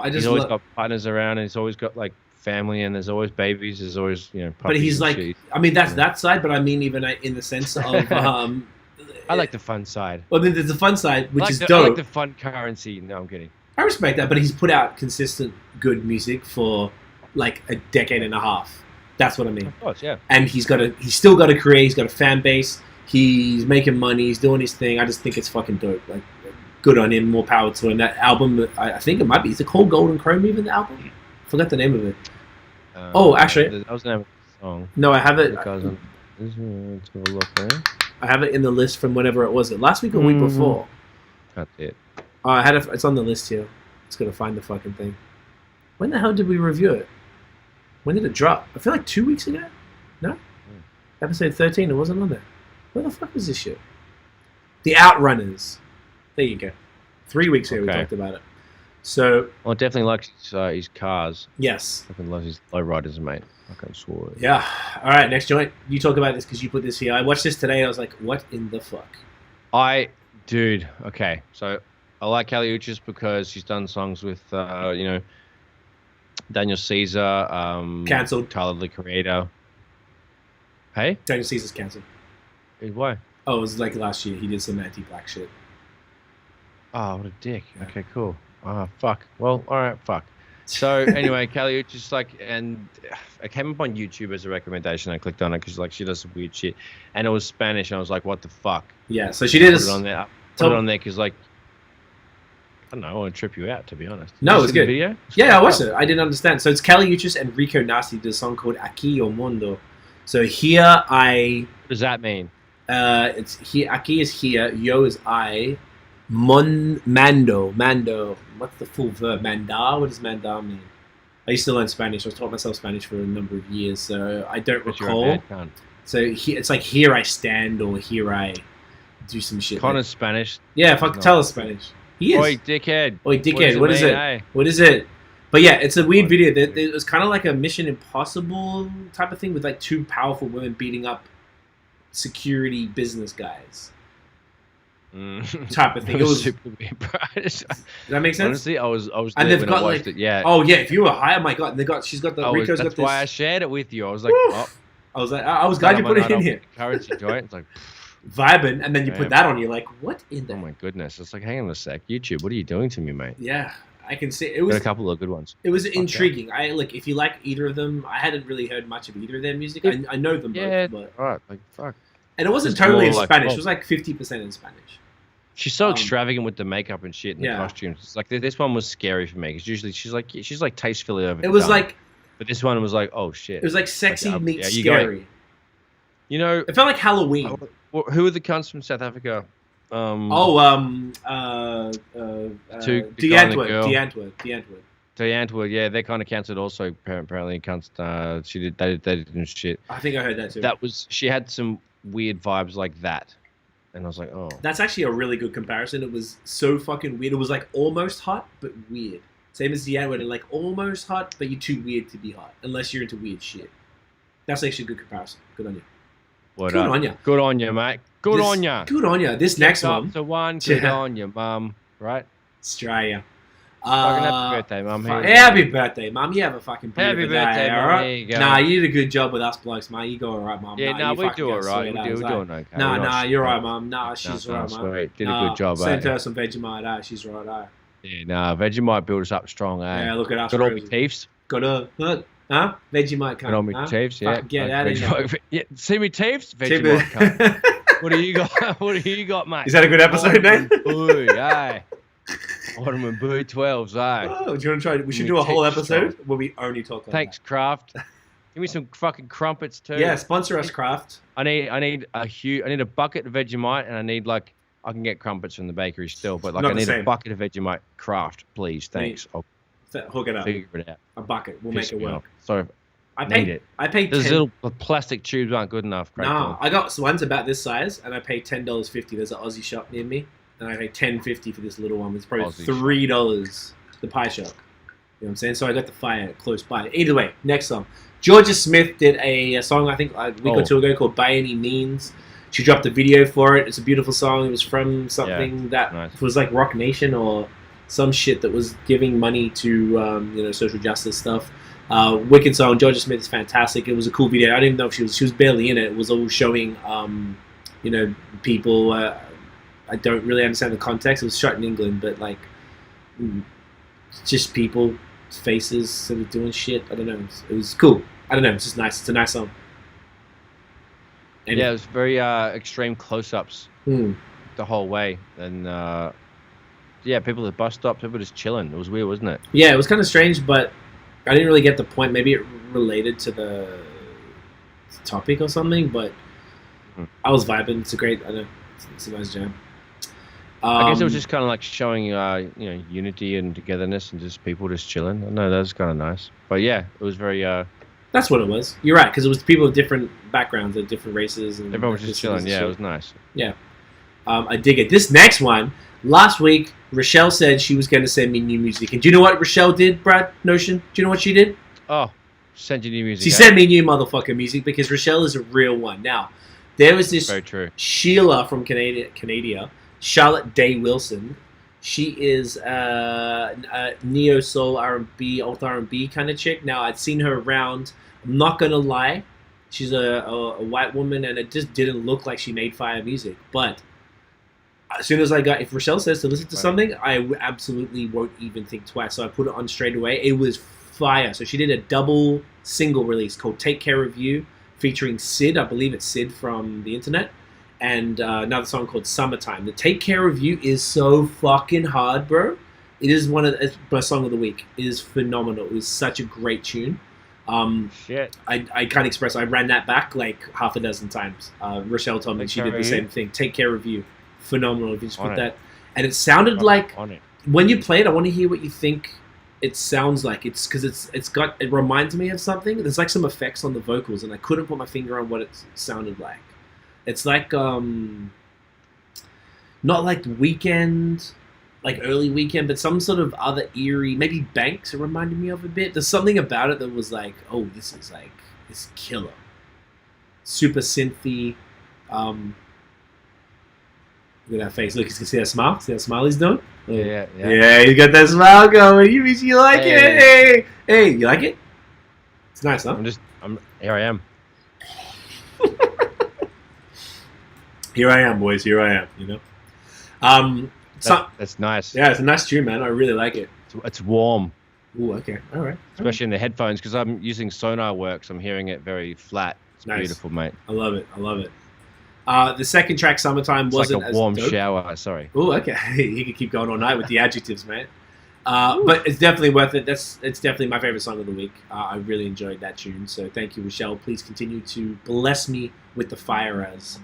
Speaker 2: He's always got partners around, and he's always got like family, and there's always babies. There's always
Speaker 1: But he's like, shit. I mean, that's that side. But I mean, even in the sense of.
Speaker 2: I like the fun side.
Speaker 1: Well, then there's the fun side, which is dope.
Speaker 2: I like the fun Currency. No, I'm kidding.
Speaker 1: I respect that, but he's put out consistent good music for like a decade and a half. That's what I mean.
Speaker 2: Of course, yeah.
Speaker 1: And he's still got a career. He's got a fan base. He's making money. He's doing his thing. I just think it's fucking dope. Like, good on him. More power to him. That album, I think it might be. Is it called Golden Chrome? Even the album? I forgot the name of it. Actually,
Speaker 2: that was the name of the song.
Speaker 1: No, I have it.
Speaker 2: Let's have a look, man.
Speaker 1: I have it in the list from whenever it was. It last week or week before.
Speaker 2: That's it.
Speaker 1: Oh, I had it. It's on the list here. It's gonna find the fucking thing. When the hell did we review it? When did it drop? I feel like 2 weeks ago. No, episode 13. It wasn't on there. Where the fuck was this shit? The Outrunners. There you go. 3 weeks ago we talked about it. So.
Speaker 2: Well, I definitely likes his cars.
Speaker 1: Yes.
Speaker 2: I fucking love his lowriders, mate. I can't swear.
Speaker 1: Yeah. All right. Next joint. You talk about this because you put this here. I watched this today. And I was like, what in the fuck?
Speaker 2: Dude. Okay. So I like Uchis because she's done songs with, Daniel Caesar.
Speaker 1: Cancelled.
Speaker 2: Tyler the Creator. Hey.
Speaker 1: Daniel Caesar's cancelled.
Speaker 2: Why?
Speaker 1: Oh, it was like last year. He did some anti-black shit.
Speaker 2: Oh, what a dick. Yeah. Okay, cool. Oh, fuck. Well, all right, fuck. So anyway, Uchis and I came up on YouTube as a recommendation. I clicked on it because she does some weird shit, and it was Spanish, and I was like, what the fuck?
Speaker 1: Yeah. So she did
Speaker 2: put it on there. Put it on there because I don't know. I want to trip you out, to be honest.
Speaker 1: No, it was good.
Speaker 2: Video?
Speaker 1: Yeah, I watched it. I didn't understand. So it's Uchis and Rico Nasty did a song called Aquí o Mundo. So here
Speaker 2: What does that mean?
Speaker 1: It's here. Aquí is here. Yo is I. Mando. What's the full verb? Mandar? What does mandar mean? I used to learn Spanish. I taught myself Spanish for a number of years, so I don't recall. So it's like here I stand or here I do some shit.
Speaker 2: Connor's Spanish.
Speaker 1: Yeah, fuck, tell us Spanish. He is.
Speaker 2: Oi, dickhead.
Speaker 1: What is it?
Speaker 2: Eh?
Speaker 1: What is it? But yeah, it's a weird video. It was kind of like a Mission Impossible type of thing with like two powerful women beating up security business guys. Type of thing. It was
Speaker 2: super weird, bro.
Speaker 1: Does that make sense?
Speaker 2: Honestly, I was
Speaker 1: and they've got like,
Speaker 2: it. Yeah.
Speaker 1: Oh yeah, if you were high, oh my god, she's got the Rico's got this.
Speaker 2: That's why I shared it with you. I was like,
Speaker 1: I was glad you put it in here.
Speaker 2: Currency joint. It's like
Speaker 1: vibing, and then you put that on. You're like, what in there?
Speaker 2: Oh my goodness! It's like, hang on a sec, YouTube. What are you doing to me, mate?
Speaker 1: Yeah, I can see it was
Speaker 2: got a couple of good ones.
Speaker 1: It was intriguing. I like if you like either of them. I hadn't really heard much of either of their music. I know them both, but
Speaker 2: right, like fuck.
Speaker 1: And it wasn't totally in Spanish. It was like 50% in Spanish.
Speaker 2: She's so extravagant with the makeup and shit and the costumes. It's like this one was scary for me because usually she's like tastefully over.
Speaker 1: It was like,
Speaker 2: but this one was like, oh shit.
Speaker 1: It was like sexy meets scary.
Speaker 2: You know,
Speaker 1: it felt like Halloween.
Speaker 2: Who are the cunts from South Africa? D'Antwoord, yeah, they kind of cancelled also. Apparently, they did shit.
Speaker 1: I think I heard that too.
Speaker 2: She had some weird vibes like that. And I was like, oh.
Speaker 1: That's actually a really good comparison. It was so fucking weird. It was like almost hot, but weird. Same as the N-word, like almost hot, but you're too weird to be hot, unless you're into weird shit. That's actually a good comparison. Good on you.
Speaker 2: Good on you. Good on you, mate. Good on you.
Speaker 1: Good on you. This next one.
Speaker 2: To one, good on you, mum. Right?
Speaker 1: Australia.
Speaker 2: Fucking happy birthday, mum.
Speaker 1: Happy birthday, mum. You have a fucking
Speaker 2: happy birthday,
Speaker 1: all right?
Speaker 2: There you go.
Speaker 1: Nah, you did a good job with us blokes, mate. You go all right, mum.
Speaker 2: Yeah, we do all right. We're doing okay.
Speaker 1: Nah, you're right, mum. Nah, she's all right, mum.
Speaker 2: Did a good job,
Speaker 1: sent her some Vegemite, she's right,
Speaker 2: Yeah, nah, Vegemite build us up strong,
Speaker 1: Yeah, look at us.
Speaker 2: Got all my teeths.
Speaker 1: Got a, huh? Vegemite come.
Speaker 2: Got all my teeths, yeah.
Speaker 1: Get out of here.
Speaker 2: Yeah, see me teeths? Vegemite come. What do you got? What do you got, mate?
Speaker 1: Is that a good episode, Nate?
Speaker 2: Ooh, aye. Ottoman Boo 12s, aye.
Speaker 1: Oh, do you want to try? We should do a whole episode where we only talk about
Speaker 2: Thanks, Kraft. Give me some fucking crumpets too.
Speaker 1: Yeah, sponsor us, Kraft.
Speaker 2: I need a bucket of Vegemite, and I need I can get crumpets from the bakery still, but I need a bucket of Vegemite. Kraft, please, thanks. I'll
Speaker 1: hook it up.
Speaker 2: Figure it out.
Speaker 1: A bucket, we'll make it work.
Speaker 2: Sorry,
Speaker 1: I paid 10.
Speaker 2: Those little plastic tubes aren't good enough.
Speaker 1: Nah, I got ones about this size, and I paid $10.50. There's an Aussie shop near me, and I paid $10.50 for this little one. It's probably $3. The pie shop. You know what I'm saying? So I got the fire close by. Either way, next song. Jorja Smith did a song, I think, a week or two ago called By Any Means. She dropped a video for it. It's a beautiful song. It was from something that was like Rock Nation or some shit that was giving money to social justice stuff. Wicked song. Jorja Smith is fantastic. It was a cool video. I didn't even know if she was barely in it. It was all showing people. I don't really understand the context. It was shot in England, but like just people, faces sort of doing shit. I don't know. It was cool. I don't know. It's just nice. It's a nice song.
Speaker 2: And it was very extreme close-ups the whole way, and people at the bus stop, people just chilling. It was weird, wasn't it?
Speaker 1: Yeah, it was kind of strange, but I didn't really get the point. Maybe it related to the topic or something, but I was vibing. It's a great. I know. It's a nice jam.
Speaker 2: I guess it was just kind of like showing, unity and togetherness and just people just chilling. I know that was kind of nice. But yeah, it was very.
Speaker 1: That's what it was. You're right, because it was people of different backgrounds, of different races, and
Speaker 2: everyone was just chilling. Yeah, it was nice.
Speaker 1: Yeah, I dig it. This next one, last week, Rochelle said she was going to send me new music, and do you know what Rochelle did, Brad Notion? Do you know what she did?
Speaker 2: Oh, sent you new music.
Speaker 1: She sent me new motherfucking music because Rochelle is a real one. Now, there was this
Speaker 2: very true.
Speaker 1: Sheila from Canada, Charlotte Day Wilson. She is a neo soul R&B, alt R&B kind of chick. Now, I'd seen her around. I'm not gonna lie, she's a white woman, and it just didn't look like she made fire music. But as soon as if Rochelle says to listen to something, I absolutely won't even think twice. So I put it on straight away. It was fire. So she did a double single release called "Take Care of You," featuring Sid. I believe it's Sid from the internet. And another song called Summertime. The Take Care of You is so fucking hard, bro. It is it's my song of the week. It is phenomenal. It was such a great tune.
Speaker 2: Shit.
Speaker 1: I can't express. I ran that back like half a dozen times. Rochelle told me she did the same thing. Take Care of You. Phenomenal. If you just put that. And it sounded like, when you play it, I want to hear what you think it sounds like. It's because it reminds me of something. There's like some effects on the vocals, and I couldn't put my finger on what it sounded like. It's like, not like Weekend, like early Weekend, but some sort of other eerie, maybe Banks it reminded me of a bit. There's something about it that was like, oh, this is killer. Super synthy. Look at that face. Look, you can see that smile? See that smile he's doing? Oh.
Speaker 2: Yeah.
Speaker 1: Yeah, you got that smile going. You like it? Hey, you like it? It's nice, huh?
Speaker 2: Here I am.
Speaker 1: Here I am, boys. Here I am.
Speaker 2: That's nice.
Speaker 1: Yeah, it's a nice tune, man. I really like it.
Speaker 2: It's warm.
Speaker 1: Ooh, okay. All right.
Speaker 2: Especially in the headphones, because I'm using Sonar Works. I'm hearing it very flat. It's nice. Beautiful, mate.
Speaker 1: I love it. The second track, Summertime, wasn't
Speaker 2: like a warm
Speaker 1: dope.
Speaker 2: Shower. Sorry.
Speaker 1: Ooh, okay. You can keep going all night with the adjectives, man. But it's definitely worth it. It's definitely my favorite song of the week. I really enjoyed that tune. So thank you, Rochelle. Please continue to bless me with the fire as.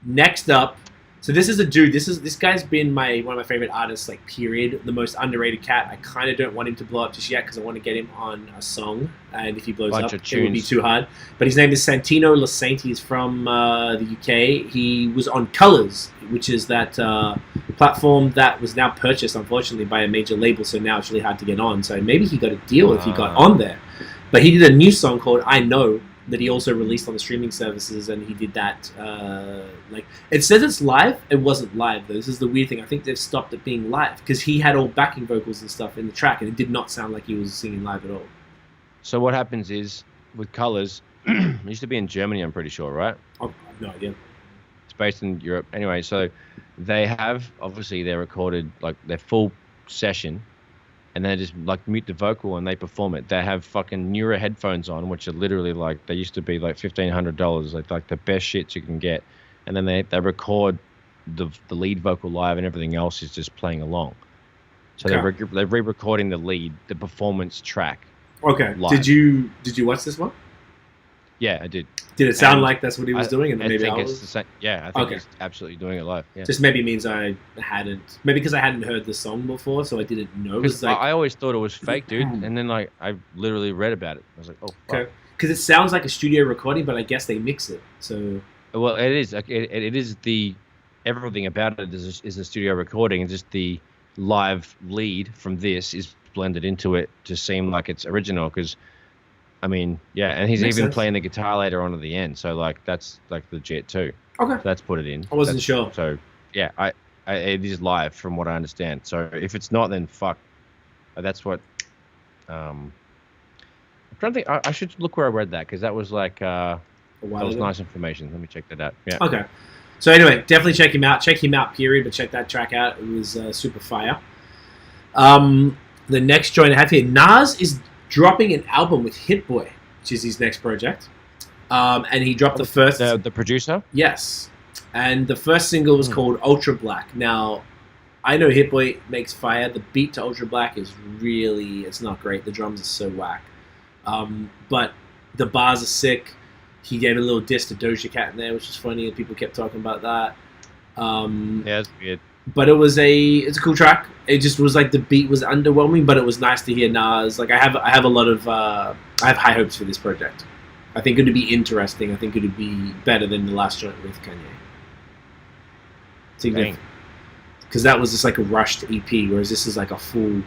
Speaker 1: Next up, so this is a dude. This guy's been one of my favorite artists, like period. The most underrated cat. I kind of don't want him to blow up just yet because I want to get him on a song. And if he blows up, it would be too hard. But his name is Santino Lasante. He's from the UK. He was on Colors, which is that platform that was now purchased, unfortunately, by a major label. So now it's really hard to get on. So maybe he got a deal if he got on there. But he did a new song called "I Know," that he also released on the streaming services, and he did that, it says it's live, it wasn't live though. This is the weird thing. I think they've stopped it being live, because he had all backing vocals and stuff in the track, and it did not sound like he was singing live at all.
Speaker 2: So what happens is, with Colors, it used to be in Germany, I'm pretty sure, right?
Speaker 1: Oh, I have no idea.
Speaker 2: It's based in Europe. Anyway, so they have, obviously, they recorded, like, their full session, and they just like mute the vocal and they perform it. They have fucking Neura headphones on, which are literally like, they used to be like $1,500, like the best shits you can get. And then they record the lead vocal live, and everything else is just playing along. So okay. They're re-recording the performance track.
Speaker 1: Okay. Live. Did you watch this one?
Speaker 2: Yeah, I did.
Speaker 1: Did it sound like that's what he was doing? And
Speaker 2: I think it's the same. Yeah, I think he's absolutely doing it live. Yeah.
Speaker 1: Just maybe means maybe because I hadn't heard the song before, so I didn't know.
Speaker 2: Because I always thought it was fake, dude. And then I literally read about it. I was like, oh, fuck.
Speaker 1: Okay. Because it sounds like a studio recording, but I guess they mix it. So.
Speaker 2: Well, it is. It is everything about it is a studio recording, and just the live lead from this is blended into it to seem like it's original. Because. I mean, yeah, and he's even playing the guitar later on at the end, so like that's like legit too.
Speaker 1: Okay,
Speaker 2: so that's put it in.
Speaker 1: I wasn't sure.
Speaker 2: So yeah, it is live from what I understand. So if it's not, then fuck. That's what. I'm trying to think. I should look where I read that, because that was like that was nice information. Let me check that out. Yeah.
Speaker 1: Okay. So anyway, definitely check him out. Check him out, period. But check that track out. It was super fire. The next joint I have here, Nas is dropping an album with Hitboy, which is his next project. And he dropped the first...
Speaker 2: The producer?
Speaker 1: Yes. And the first single was called Ultra Black. Now, I know Hitboy makes fire. The beat to Ultra Black is really... It's not great. The drums are so whack. But the bars are sick. He gave a little diss to Doja Cat in there, which was funny, and people kept talking about that.
Speaker 2: Yeah, it's weird.
Speaker 1: But it's a cool track. It just was like the beat was underwhelming, but it was nice to hear Nas. Like I have a lot of I have high hopes for this project. I think it would be interesting. I think it would be better than the last joint with Kanye. Because that was just like a rushed EP, whereas this is like a full,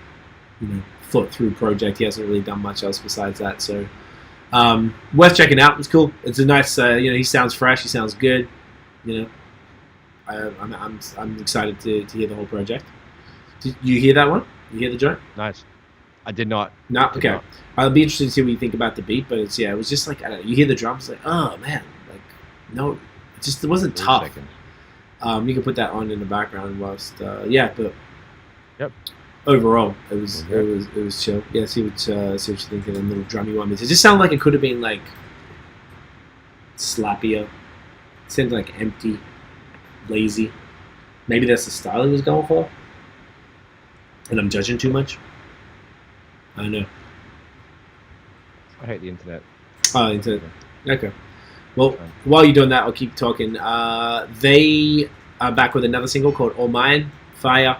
Speaker 1: thought through project. He hasn't really done much else besides that, so worth checking out. It's cool. It's a nice, he sounds fresh. He sounds good. I'm excited to hear the whole project. Did you hear that one? You hear the joint?
Speaker 2: Nice. I did not.
Speaker 1: No, okay. Not. I'll be interested to see what you think about the beat, but it was just like, I don't know, you hear the drums, like, oh man, like, no, it wasn't tough. You can put that on in the background whilst, but
Speaker 2: yep.
Speaker 1: Overall, it was chill. Yeah, see what you think of the little drummy one. It just sounded like it could have been like slappier. It sounded like empty, lazy. Maybe that's the style he was going for, and I'm judging too much. I don't know.
Speaker 2: I hate the internet.
Speaker 1: Oh, internet. Okay. Well, while you're doing that, I'll keep talking. They are back with another single called All Mine, Fire.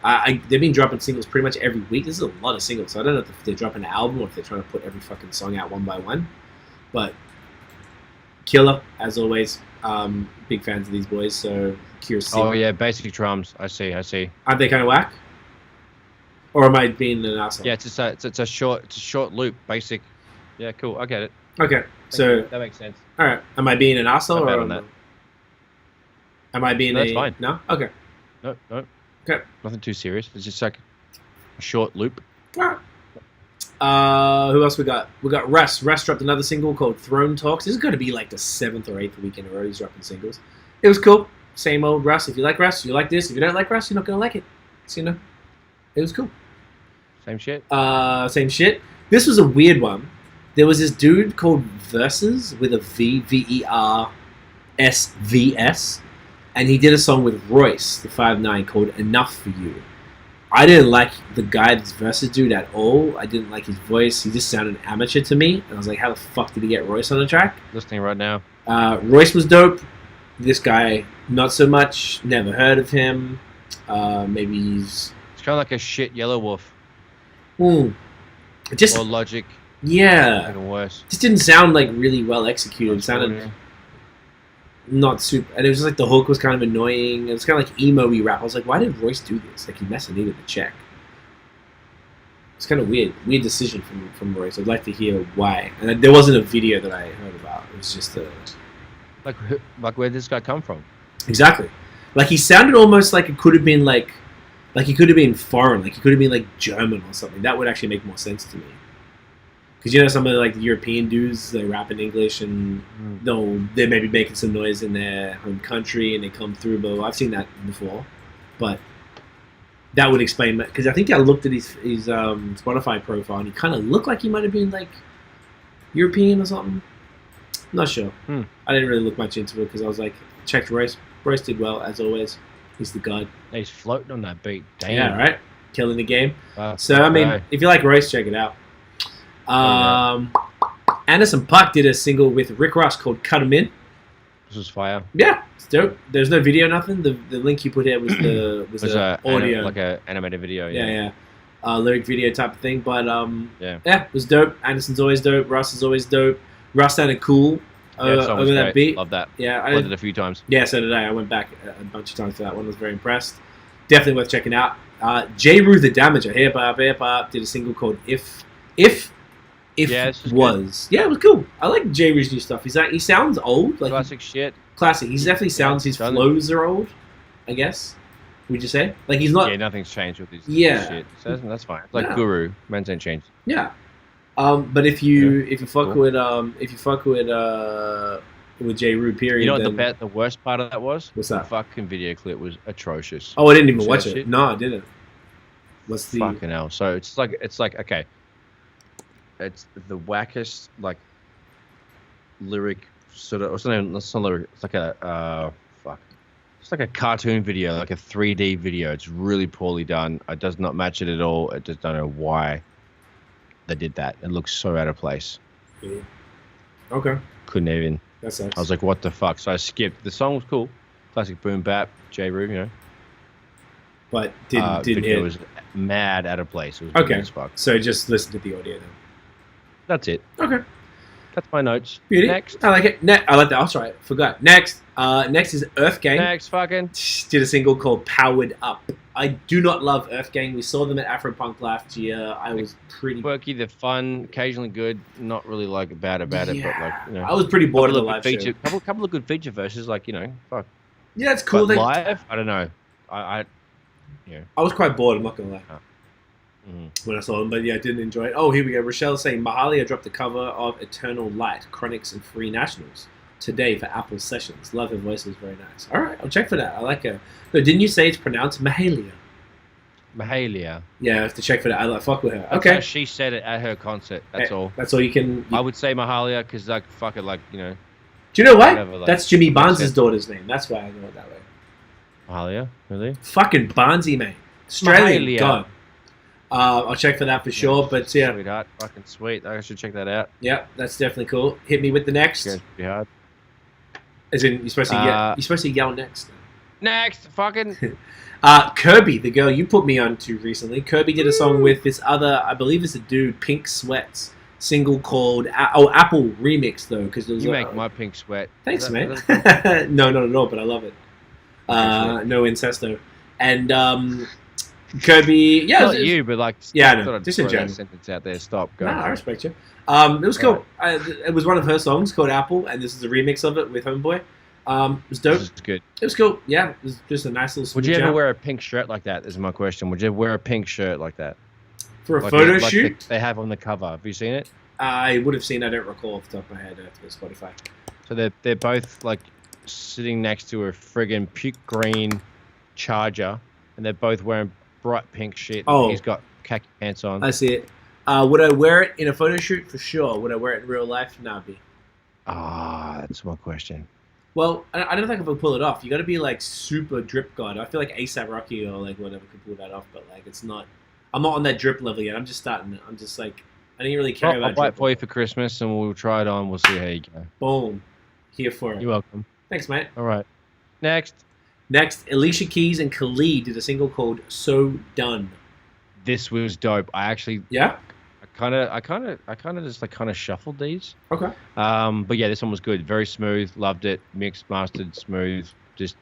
Speaker 1: They've been dropping singles pretty much every week. This is a lot of singles, so I don't know if they're dropping an album or if they're trying to put every fucking song out one by one. But killer, as always. Big fans of these boys, so curious to see.
Speaker 2: Oh, yeah, basic drums. I see.
Speaker 1: Aren't they kind of whack? Or am I being an asshole?
Speaker 2: Yeah, it's a short loop, basic. Yeah, cool. I get it.
Speaker 1: Okay, so
Speaker 2: that makes sense.
Speaker 1: All right, am I being an asshole or
Speaker 2: on that?
Speaker 1: Am I being
Speaker 2: that's fine.
Speaker 1: No? Okay.
Speaker 2: No.
Speaker 1: Okay.
Speaker 2: Nothing too serious. It's just like a short loop.
Speaker 1: All right. Who else we got? We got Russ. Russ dropped another single called Throne Talks. This is going to be like the 7th or 8th week in a row he's dropping singles. It was cool. Same old Russ. If you like Russ, you like this. If you don't like Russ, you're not going to like it. So, it was cool.
Speaker 2: Same shit.
Speaker 1: Same shit. This was a weird one. There was this dude called Versvs with a V, VERSVS, and he did a song with Royce, the 5'9", called Enough For You. I didn't like the guy, this Versvs dude, at all. I didn't like his voice. He just sounded amateur to me, and I was like, how the fuck did he get Royce on the track?
Speaker 2: Listening right now.
Speaker 1: Royce was dope. This guy, not so much. Never heard of him. Maybe he's...
Speaker 2: It's kind of like a shit Yellow Wolf.
Speaker 1: Or
Speaker 2: Logic.
Speaker 1: Yeah.
Speaker 2: Even worse.
Speaker 1: Just didn't sound like really well executed. It sounded not super. And it was just like the hook was kind of annoying. It was kind of like emo-y rap. I was like, why did Royce do this? Like he must have needed a check. It's kind of weird. Weird decision from Royce. I'd like to hear why. And there wasn't a video that I heard about. It was just a...
Speaker 2: Like where did this guy come from?
Speaker 1: Exactly. Like he sounded almost like it could have been like he could have been foreign. Like he could have been like German or something. That would actually make more sense to me. Because some of the European dudes, they rap in English and they're maybe making some noise in their home country and they come through. But I've seen that before. But that would explain, because I think I looked at his Spotify profile and he kind of looked like he might have been like European or something. Not sure. I didn't really look much into it because I was like, checked Royce. Royce did well, as always. He's the god.
Speaker 2: He's floating on that beat. Damn.
Speaker 1: Yeah, right? Killing the game. So, I mean, if you like Royce, check it out. Anderson.Paak did a single with Rick Ross called Cut 'Em In.
Speaker 2: This was fire.
Speaker 1: Yeah, it's dope. There's no video, nothing. The link you put here was the audio.
Speaker 2: Like an animated video.
Speaker 1: Yeah. Lyric video type of thing. But
Speaker 2: yeah,
Speaker 1: it was dope. Anderson's always dope. Russ is always dope. Russ sounded cool over that beat.
Speaker 2: Love that.
Speaker 1: Yeah,
Speaker 2: I played it a few times.
Speaker 1: Yeah, so did I. I went back a bunch of times for that one. I was very impressed. Definitely worth checking out. Jeru the Damaja, Hip Hop, did a single called If it was. Yeah, it was cool. I like Jeru's new stuff. He sounds old. Like
Speaker 2: classic shit.
Speaker 1: Classic. He definitely sounds, his flows are old, I guess. Would you say? Like he's not...
Speaker 2: Yeah, nothing's changed with his shit. So that's fine. It's like Guru. Man's ain't changed.
Speaker 1: Yeah. But if you fuck with Jeru, period.
Speaker 2: You know what the worst part of that was?
Speaker 1: What's that?
Speaker 2: The fucking video clip was atrocious.
Speaker 1: Oh, I didn't even watch it. Shit? No, I didn't. What's the
Speaker 2: fucking hell? So it's like okay. It's the wackest lyric sort of. It's not lyric. It's like It's like a cartoon video, like a 3D video. It's really poorly done. It does not match it at all. I just don't know why they did that. It looks so out of place.
Speaker 1: Okay.
Speaker 2: Couldn't even.
Speaker 1: That sucks.
Speaker 2: I was like, what the fuck? So I skipped. The song was cool. Classic boom bap, Jeru, you know.
Speaker 1: But didn't
Speaker 2: video
Speaker 1: hit.
Speaker 2: was mad out of place. It was
Speaker 1: Okay.
Speaker 2: weird as fuck.
Speaker 1: So just listen to the audio then.
Speaker 2: That's it.
Speaker 1: Okay.
Speaker 2: That's my notes.
Speaker 1: Beauty.
Speaker 2: Next.
Speaker 1: I like it. I like that. Oh, sorry. Forgot. Next. Next is Earthgang.
Speaker 2: Next, fucking.
Speaker 1: Did a single called Powered Up. I do not love Earthgang. We saw them at Afropunk last year. I was pretty
Speaker 2: quirky. They're fun, occasionally good. Not really like bad about it, but like, you know.
Speaker 1: I was pretty bored of the live show.
Speaker 2: Couple of good feature verses, like, you know, fuck.
Speaker 1: Yeah, it's cool.
Speaker 2: But live, I don't know. Yeah.
Speaker 1: I was quite bored. I'm not gonna lie.
Speaker 2: Mm-hmm.
Speaker 1: When I saw them, but yeah, I didn't enjoy it. Oh, here we go. Rochelle saying Mahalia dropped the cover of Eternal Light, Chronics and Free Nationals today for Apple Sessions. Love her voice, was very nice. All right, I'll check for that. I like her. No, didn't you say it's pronounced Mahalia?
Speaker 2: Mahalia.
Speaker 1: Yeah, I have to check for that. I like fuck with her.
Speaker 2: That's
Speaker 1: okay.
Speaker 2: how she said it at her concert. That's all.
Speaker 1: That's all you can.
Speaker 2: I would say Mahalia because like fuck it, like, you know.
Speaker 1: Do you know what?
Speaker 2: Whatever, like,
Speaker 1: that's Jimmy Barnes' daughter's name. That's why I know it that way.
Speaker 2: Mahalia, really?
Speaker 1: Fucking Barnesy, mate. Australian god. I'll check for that for sure. But yeah,
Speaker 2: sweetheart, fucking sweet. I should check that out.
Speaker 1: Yeah, that's definitely cool. Hit me with the next.
Speaker 2: It's pretty hard.
Speaker 1: As in, you're supposed to yell next.
Speaker 2: Next, fucking.
Speaker 1: KIRBY, the girl you put me on to recently. KIRBY did a song with this other, I believe it's a dude, Pink Sweats, single called Apple Remix though, because
Speaker 2: you make my pink sweat.
Speaker 1: Thanks, man. No, not at all, but I love it. No incesto. And KIRBY, yeah,
Speaker 2: not you, but like,
Speaker 1: yeah, no, just in general.
Speaker 2: Sentence out there. Stop. Go.
Speaker 1: Nah, I respect you. It was cool.
Speaker 2: Right.
Speaker 1: It was one of her songs called Apple, and this is a remix of it with Homeboy. It was dope.
Speaker 2: This is good.
Speaker 1: It was cool. Yeah, it was just a nice little.
Speaker 2: Would you ever wear a pink shirt like that? Is my question. Would you ever wear a pink shirt like that
Speaker 1: for a photo shoot?
Speaker 2: They have on the cover. Have you seen it?
Speaker 1: I would have seen. I don't recall off the top of my head. After Spotify.
Speaker 2: So they're both like sitting next to a friggin' puke green Charger, and they're both wearing bright pink shit.
Speaker 1: Oh,
Speaker 2: he's got khaki pants on.
Speaker 1: I see it. Would I wear it in a photo shoot? For sure. Would I wear it in real life? Nah, B.
Speaker 2: That's my question.
Speaker 1: Well, I don't think I could pull it off. You got to be like super drip god. I feel like ASAP Rocky or like whatever could pull that off, but like it's not. I'm not on that drip level yet. I'm just starting. I'm just like I didn't really care about.
Speaker 2: I'll buy it for you for Christmas, and we'll try it on. We'll see how you go.
Speaker 1: Boom, here for it.
Speaker 2: You're welcome.
Speaker 1: Thanks, mate.
Speaker 2: All right. Next,
Speaker 1: Alicia Keys and Khalid did a single called "So Done."
Speaker 2: This was dope. I actually.
Speaker 1: Yeah.
Speaker 2: I kind of just like shuffled these.
Speaker 1: Okay.
Speaker 2: But yeah, this one was good. Very smooth. Loved it. Mixed, mastered, smooth. Just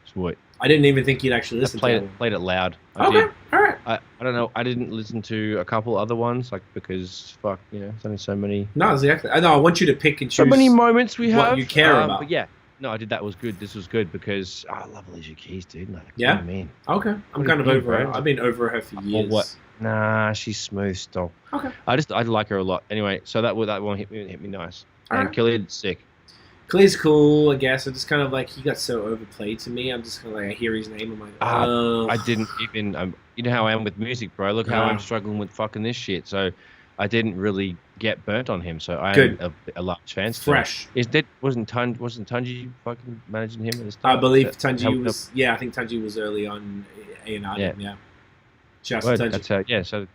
Speaker 2: sweet.
Speaker 1: I didn't even think you'd actually listen to it.
Speaker 2: Played it loud.
Speaker 1: Okay. All right.
Speaker 2: I don't know. I didn't listen to a couple other ones, like, because fuck, you know, there's only so many.
Speaker 1: No, exactly. I know. I want you to pick and choose.
Speaker 2: So many moments we have.
Speaker 1: What you care about.
Speaker 2: But yeah. No, I did. That was good. This was good because I love Alicia Keys, dude. Like,
Speaker 1: yeah.
Speaker 2: What do you mean?
Speaker 1: Okay. I'm kind of over her. I've been over her for years.
Speaker 2: What? Nah, she's smooth still.
Speaker 1: Okay.
Speaker 2: I like her a lot. Anyway, so that one hit me nice.
Speaker 1: All
Speaker 2: and
Speaker 1: right.
Speaker 2: Khalid's sick.
Speaker 1: Khalid's cool, I guess. I'm just kind of like, he got so overplayed to me. I'm just kind of like, I hear his name. I'm like, oh.
Speaker 2: I didn't even. You know how I am with music, bro. Look how I'm struggling with fucking this shit. So I didn't really get burnt on him. So I am a large fan.
Speaker 1: Fresh.
Speaker 2: Wasn't Tunji fucking managing him at the start?
Speaker 1: I believe Tunji was. Yeah, I think Tunji was early on A&R. Yeah. Shouts to Tunji.
Speaker 2: That's how. Yeah. So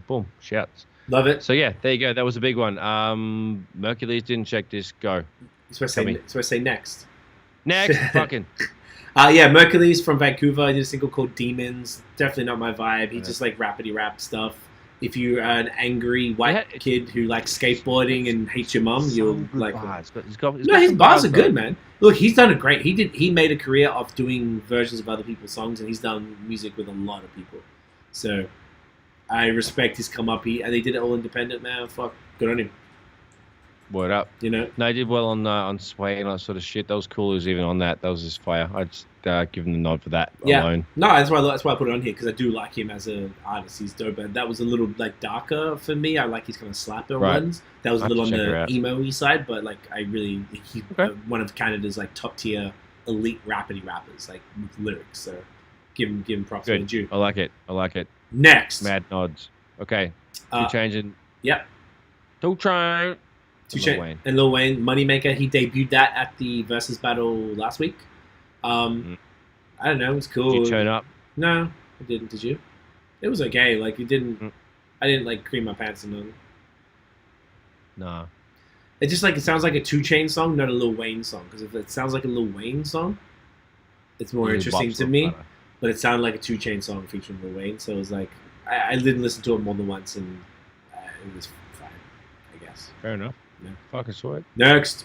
Speaker 2: boom. Shouts.
Speaker 1: Love it.
Speaker 2: So yeah, there you go. That was a big one. Mercules didn't check this. Go.
Speaker 1: You're supposed to say next.
Speaker 2: Next, fucking.
Speaker 1: Yeah, Mercules from Vancouver. I did a single called Demons. Definitely not my vibe. He just like rapidy rap stuff. If you're an angry white kid who likes skateboarding and hates your mum, you'll like. His bars are good, man. Look, he's done a great. He made a career of doing versions of other people's songs, and he's done music with a lot of people. So, I respect his come up. And they did it all independent, man. Fuck, good on him.
Speaker 2: Word up.
Speaker 1: You know?
Speaker 2: No, he did well on Sway and all that sort of shit. That was cool. He was even on that. That was just fire. I just give him the nod for that alone.
Speaker 1: No, that's why I put it on here, because I do like him as an artist. He's dope. And that was a little like darker for me. I like his kind of slapper ones. That was a little on the emo-y side, but like he's one of Canada's like top tier elite rapidy rappers, like with lyrics. So give him props for the due.
Speaker 2: I like it.
Speaker 1: Next.
Speaker 2: Mad nods. Okay. Two changing.
Speaker 1: Yep.
Speaker 2: Two Chainz.
Speaker 1: And Lil Wayne, Moneymaker, he debuted that at the Versvs battle last week. I don't know, it was cool.
Speaker 2: Did you turn up?
Speaker 1: No, I didn't. Did you? It was okay. Like, it didn't. I didn't like cream my pants and none.
Speaker 2: No.
Speaker 1: It's just like it sounds like a 2 Chainz song, not a Lil Wayne song. Because if it sounds like a Lil Wayne song, it's more interesting to me. But it sounded like a 2 Chainz song featuring Lil Wayne, so it was like I didn't listen to it more than once, and it was fine, I guess.
Speaker 2: Fair enough.
Speaker 1: Yeah.
Speaker 2: Fucking sweet.
Speaker 1: Next.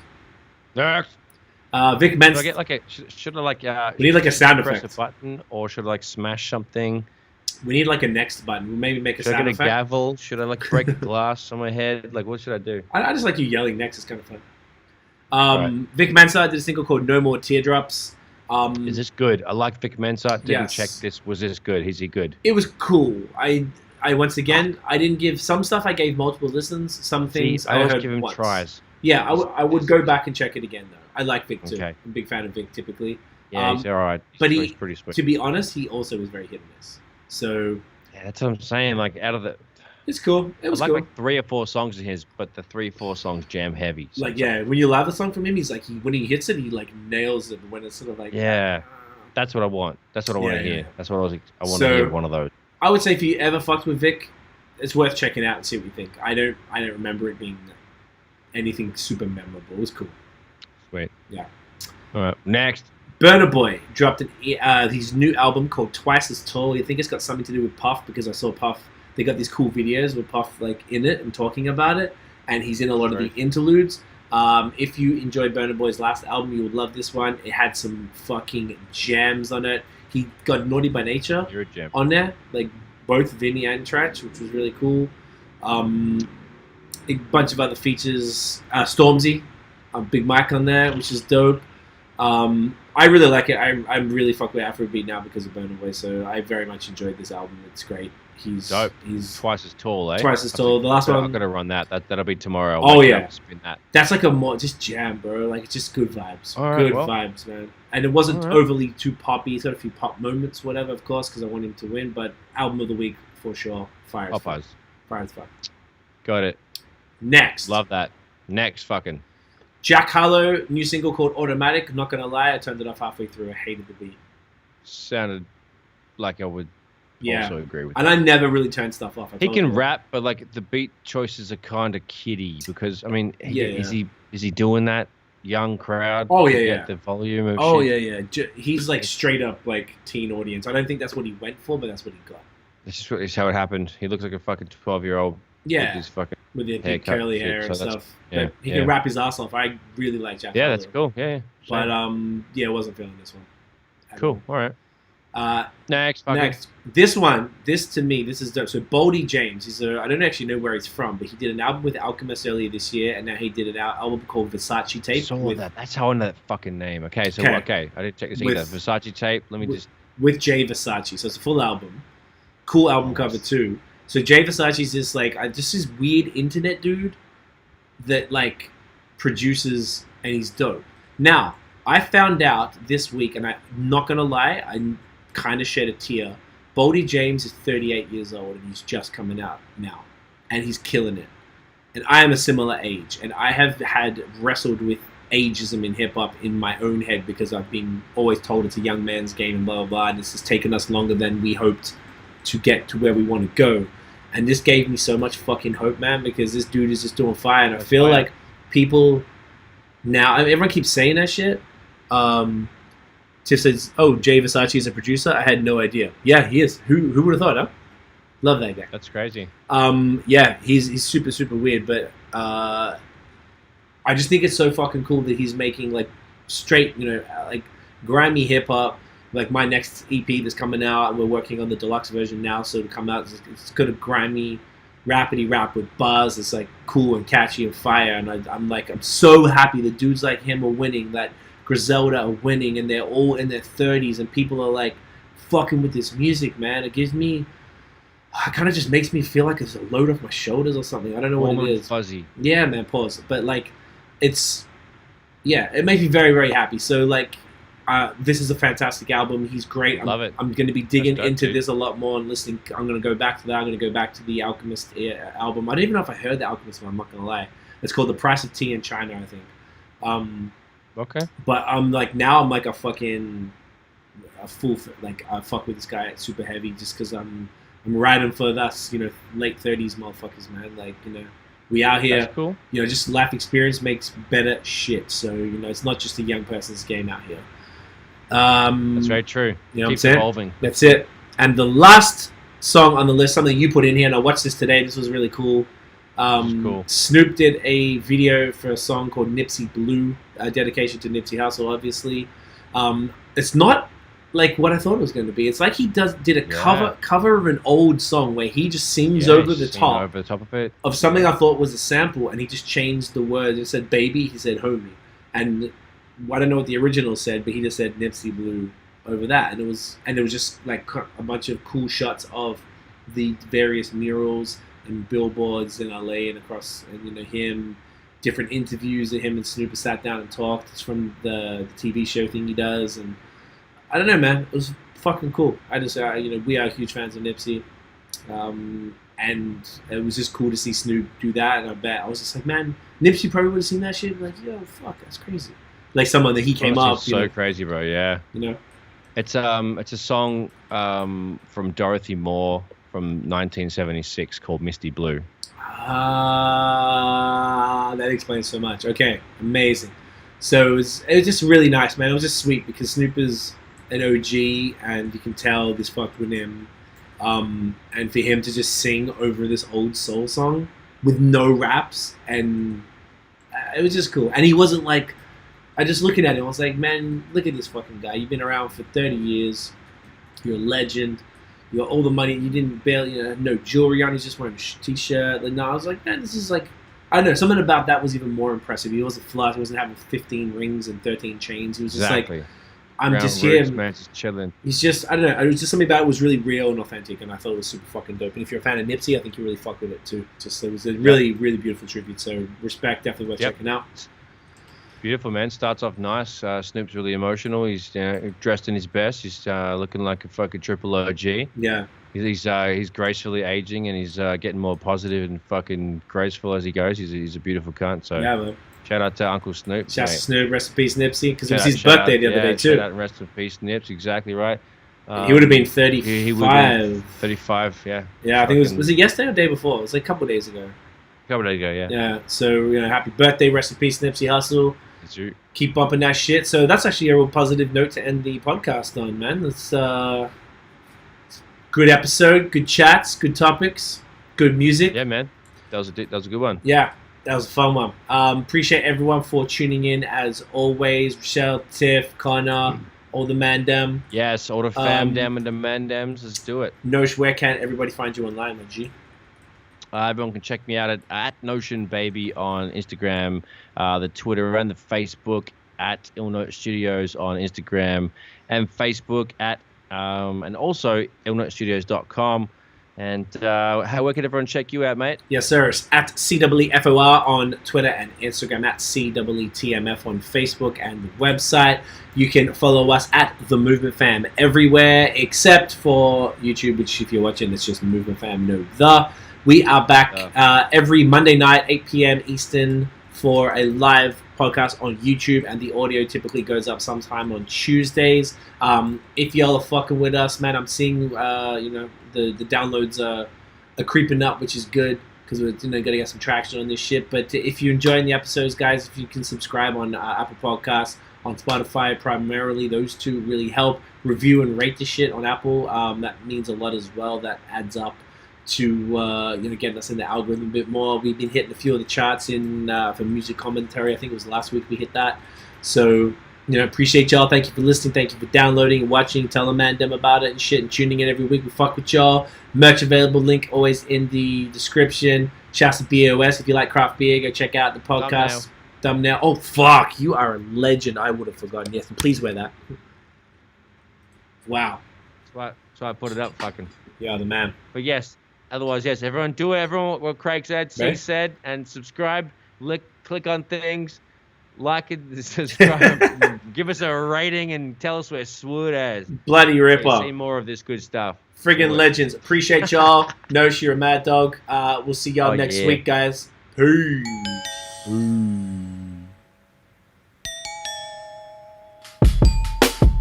Speaker 1: Vic Mensa.
Speaker 2: Should I get like a? Should I like?
Speaker 1: We need like a sound
Speaker 2: press
Speaker 1: effect.
Speaker 2: a button, or should I like smash something?
Speaker 1: We need like a next button. We'll maybe make a sound effect.
Speaker 2: Should I get a gavel? Should I like break a glass on my head? Like, what should I do?
Speaker 1: I just like you yelling next. It's kind of fun.
Speaker 2: Right.
Speaker 1: Vic Mensa did a single called "No More Teardrops."
Speaker 2: Is this good? I like Vic Mensa. Didn't check this. Was this good? Is he good?
Speaker 1: It was cool. I once again, I didn't give some stuff. I gave multiple listens. Some things
Speaker 2: I always give him tries.
Speaker 1: Yeah, I would go back and check it again though. I like Vic too.
Speaker 2: Okay.
Speaker 1: I'm a big fan of Vic typically.
Speaker 2: Yeah, he's all right. He's pretty sweet.
Speaker 1: To be honest, he also was very hit and miss. So
Speaker 2: yeah, that's what I'm saying. Like out of the,
Speaker 1: it's cool. It was
Speaker 2: I
Speaker 1: cool.
Speaker 2: like 3 or 4 songs of his, but the 3 or 4 songs jam heavy.
Speaker 1: Like when you love a song from him, he's like when he hits it, he like nails it. When it's sort of like
Speaker 2: that's what I want. That's what I want to hear.
Speaker 1: Yeah.
Speaker 2: That's what I want to hear. One of those.
Speaker 1: I would say if you ever fucked with Vic, it's worth checking out and see what you think. I don't remember it being anything super memorable. It was cool.
Speaker 2: Sweet.
Speaker 1: Yeah.
Speaker 2: All right. Next.
Speaker 1: Burna Boy dropped his new album called Twice as Tall. I think it's got something to do with Puff because I saw Puff. They got these cool videos with Puff like in it and talking about it, and he's in a lot of the interludes. If you enjoyed Burna Boy's last album, you would love this one. It had some fucking jams on it. He got Naughty by Nature on there, like both Vinny and Tratch, which was really cool. A bunch of other features. Stormzy, Big Mike on there, which is dope. I really like it. I'm really fucked with Afrobeat now because of Burna Boy, so I very much enjoyed this album. It's great. He's
Speaker 2: dope.
Speaker 1: He's
Speaker 2: Twice as tall, eh?
Speaker 1: Twice as tall. The last one.
Speaker 2: I'm gonna run that. That'll be tomorrow.
Speaker 1: Spin
Speaker 2: that.
Speaker 1: That's like a more just jam, bro. Like it's just good vibes.
Speaker 2: All right,
Speaker 1: good vibes, man. And it wasn't overly too poppy. It's got a few pop moments, whatever, of course, because I want him to win. But album of the week for sure. Fire as fuck. Fire as fuck.
Speaker 2: Got it.
Speaker 1: Next.
Speaker 2: Love that. Next fucking.
Speaker 1: Jack Harlow, new single called Automatic. Not gonna lie, I turned it off halfway through. I hated the beat.
Speaker 2: Sounded like I would also agree with
Speaker 1: and
Speaker 2: that.
Speaker 1: I never really turn stuff off.
Speaker 2: He can rap, but like the beat choices are kind of kiddie because I mean, is he doing that young crowd?
Speaker 1: Oh yeah.
Speaker 2: The volume of shit?
Speaker 1: Yeah. He's like straight up like teen audience. I don't think that's what he went for, but that's what he got.
Speaker 2: This is how it happened. He looks like a fucking 12-year-old.
Speaker 1: Yeah.
Speaker 2: With his fucking
Speaker 1: with the big curly hair and stuff.
Speaker 2: Yeah,
Speaker 1: he can rap his ass off. I really like Jack Harlow.
Speaker 2: That's cool. Yeah.
Speaker 1: But I wasn't feeling this one.
Speaker 2: Cool. All right. Next.
Speaker 1: This to me, this is dope. So Boldy James, I don't actually know where he's from, but he did an album with Alchemist earlier this year, and now he did an album called Versace Tape.
Speaker 2: That's how I know that fucking name. Okay, so I didn't check this either. Versace Tape. Let me
Speaker 1: with Jay Versace. So it's a full album. Cool album cover too. So Jay Versace's this like just this weird internet dude that like produces, and he's dope. Now I found out this week, and I'm not gonna lie, I kind of shed a tear. Boldy James is 38 years old, and he's just coming out now, and he's killing it. And I am a similar age, and I have wrestled with ageism in hip hop in my own head because I've been always told it's a young man's game and blah blah blah. And this has taken us longer than we hoped to get to where we want to go. And this gave me so much fucking hope, man, because this dude is just doing fire. And I feel like people now, everyone keeps saying that shit. Tiff says, "Oh, Jay Versace is a producer." I had no idea. Yeah, he is. Who would have thought? Huh? Love that guy.
Speaker 2: That's crazy.
Speaker 1: Yeah, he's super super weird, but I just think it's so fucking cool that he's making like straight, like grimy hip hop. Like my next EP that's coming out, and we're working on the deluxe version now, so to come out, it's got a grimy, rapidy rap with buzz. It's like cool and catchy and fire, and I'm so happy the dudes like him are winning, that Griselda are winning, and they're all in their 30s, and people are like fucking with this music, man. It kind of just makes me feel like it's a load off my shoulders or something. I don't know what it is.
Speaker 2: Fuzzy.
Speaker 1: Yeah, man. Pause. But like, it makes me very very happy. So like. This is a fantastic album. He's great.
Speaker 2: Love it.
Speaker 1: I'm going to be digging into this a lot more and listening. I'm going to go back to that. I'm going to go back to the Alchemist album. I don't even know if I heard the Alchemist one. I'm not going to lie. It's called The Price of Tea in China, I think.
Speaker 2: Okay.
Speaker 1: But I'm like a fucking fool. I fuck with this guy super heavy just because I'm riding for us, late 30s motherfuckers, man. Like, We out here.
Speaker 2: That's cool.
Speaker 1: Just life experience makes better shit. So it's not just a young person's game out here.
Speaker 2: That's very true.
Speaker 1: Keeps
Speaker 2: evolving.
Speaker 1: That's it. And the last song on the list, something you put in here, and I watched this today. This was really cool.
Speaker 2: Cool.
Speaker 1: Snoop did a video for a song called Nipsey Blue, a dedication to Nipsey Hussle, obviously. It's not like what I thought it was going to be. It's like he did a cover of an old song where he just sings over the top
Speaker 2: of it
Speaker 1: of something I thought was a sample, and he just changed the words. It said baby, he said homie, and I don't know what the original said, but he just said Nipsey Blue over that, and it was just like a bunch of cool shots of the various murals and billboards in LA and across, and him, different interviews that him and Snoop sat down and talked. It's from the TV show thing he does, and I don't know, man. It was fucking cool. I just, we are huge fans of Nipsey, and it was just cool to see Snoop do that. And I was just like, man, Nipsey probably would have seen that shit. Like, yo, fuck, that's crazy. Like someone that he came up.
Speaker 2: So crazy, bro. Yeah. It's a song from Dorothy Moore from 1976 called Misty Blue.
Speaker 1: That explains so much. Okay, amazing. So it was just really nice, man. It was just sweet because Snoop is an OG, and you can tell this fucked with him. And for him to just sing over this old soul song with no raps, and it was just cool. And he wasn't like, I just looking at him, I was like, man, look at this fucking guy. You've been around for 30 years. You're a legend. You got all the money. You didn't barely, no jewelry on. He's just wearing a t-shirt. And I was like, man, this is like, I don't know. Something about that was even more impressive. He wasn't flush. He wasn't having 15 rings and 13 chains. He was just like, I'm just here.
Speaker 2: Man, just chilling.
Speaker 1: He's just, I don't know. It was just something about it was really real and authentic, and I thought it was super fucking dope. And if you're a fan of Nipsey, I think you really fuck with it too. Just, it was a really, really beautiful tribute. So respect, definitely worth checking out.
Speaker 2: Beautiful, man. Starts off nice. Snoop's really emotional. He's dressed in his best. He's looking like a fucking triple OG.
Speaker 1: Yeah.
Speaker 2: He's gracefully aging, and he's getting more positive and fucking graceful as he goes. He's a beautiful cunt. So
Speaker 1: yeah, man.
Speaker 2: Shout out to Uncle Snoop.
Speaker 1: Shout out to Snoop. Rest in peace, Nipsey. Because it was his birthday the other day too.
Speaker 2: Shout out and rest in peace, Nips. Exactly right.
Speaker 1: He would have been 35.
Speaker 2: He would have been 35. Yeah.
Speaker 1: Yeah, I think it was it yesterday or the day before? It was like a couple of days ago.
Speaker 2: A couple of days ago, yeah.
Speaker 1: Yeah. So happy birthday. Rest in peace, Nipsey Hussle. Keep bumping that shit. So that's actually a real positive note to end the podcast on, man. It's good episode, good chats, good topics, good music.
Speaker 2: Yeah, man. That was a good one.
Speaker 1: Yeah, that was a fun one. Appreciate everyone for tuning in as always. Rochelle, Tiff, Connor, all the mandem.
Speaker 2: Yes, all the famdem and the mandems. Let's do it.
Speaker 1: Nosh, where can everybody find you online, my G?
Speaker 2: Everyone can check me out at Notion Baby on Instagram, the Twitter and the Facebook at Illnote Studios on Instagram and Facebook at and also illnotestudios.com. And where can everyone check you out, mate?
Speaker 1: Yes, sir. It's at CWFOR on Twitter and Instagram, at CWTMF on Facebook and the website. You can follow us at The Movement Fam everywhere except for YouTube, which if you're watching, it's just Movement Fam, no the. We are back every Monday night, 8 p.m. Eastern, for a live podcast on YouTube, and the audio typically goes up sometime on Tuesdays. If y'all are fucking with us, man, I'm seeing the downloads are creeping up, which is good because we're gonna get some traction on this shit. But if you're enjoying the episodes, guys, if you can subscribe on Apple Podcasts, on Spotify primarily, those two really help. Review and rate the shit on Apple. That means a lot as well. That adds up to getting us in the algorithm a bit more. We've been hitting a few of the charts in for music commentary. I think it was last week we hit that. So appreciate y'all. Thank you for listening. Thank you for downloading and watching. Tell a man them about it and shit, and tuning in every week. We fuck with y'all. Merch available. Link always in the description. Shouts to BOS. If you like craft beer, go check out the podcast thumbnail. Oh fuck, you are a legend. I would have forgotten. Yes, and please wear that. Wow.
Speaker 2: That's why I put it up. Fucking.
Speaker 1: Yeah, the man.
Speaker 2: But yes. Otherwise, yes, everyone do it. Everyone, what Craig said, C said, and subscribe. Click on things, like it, subscribe, give us a rating, and tell us we're swoot as.
Speaker 1: Bloody ripper.
Speaker 2: See more of this good stuff.
Speaker 1: Friggin' legends. Appreciate y'all. Nosh, you're a mad dog. We'll see y'all next week, guys. Peace.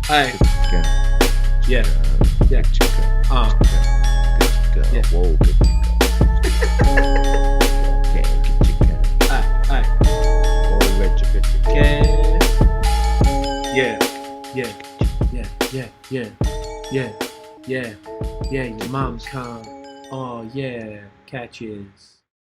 Speaker 1: Hey. Yeah. Yeah. Yeah.
Speaker 2: Whoa, good.
Speaker 1: yeah, yeah, yeah, yeah, yeah, yeah, yeah. Your mom's come. Oh yeah, catches.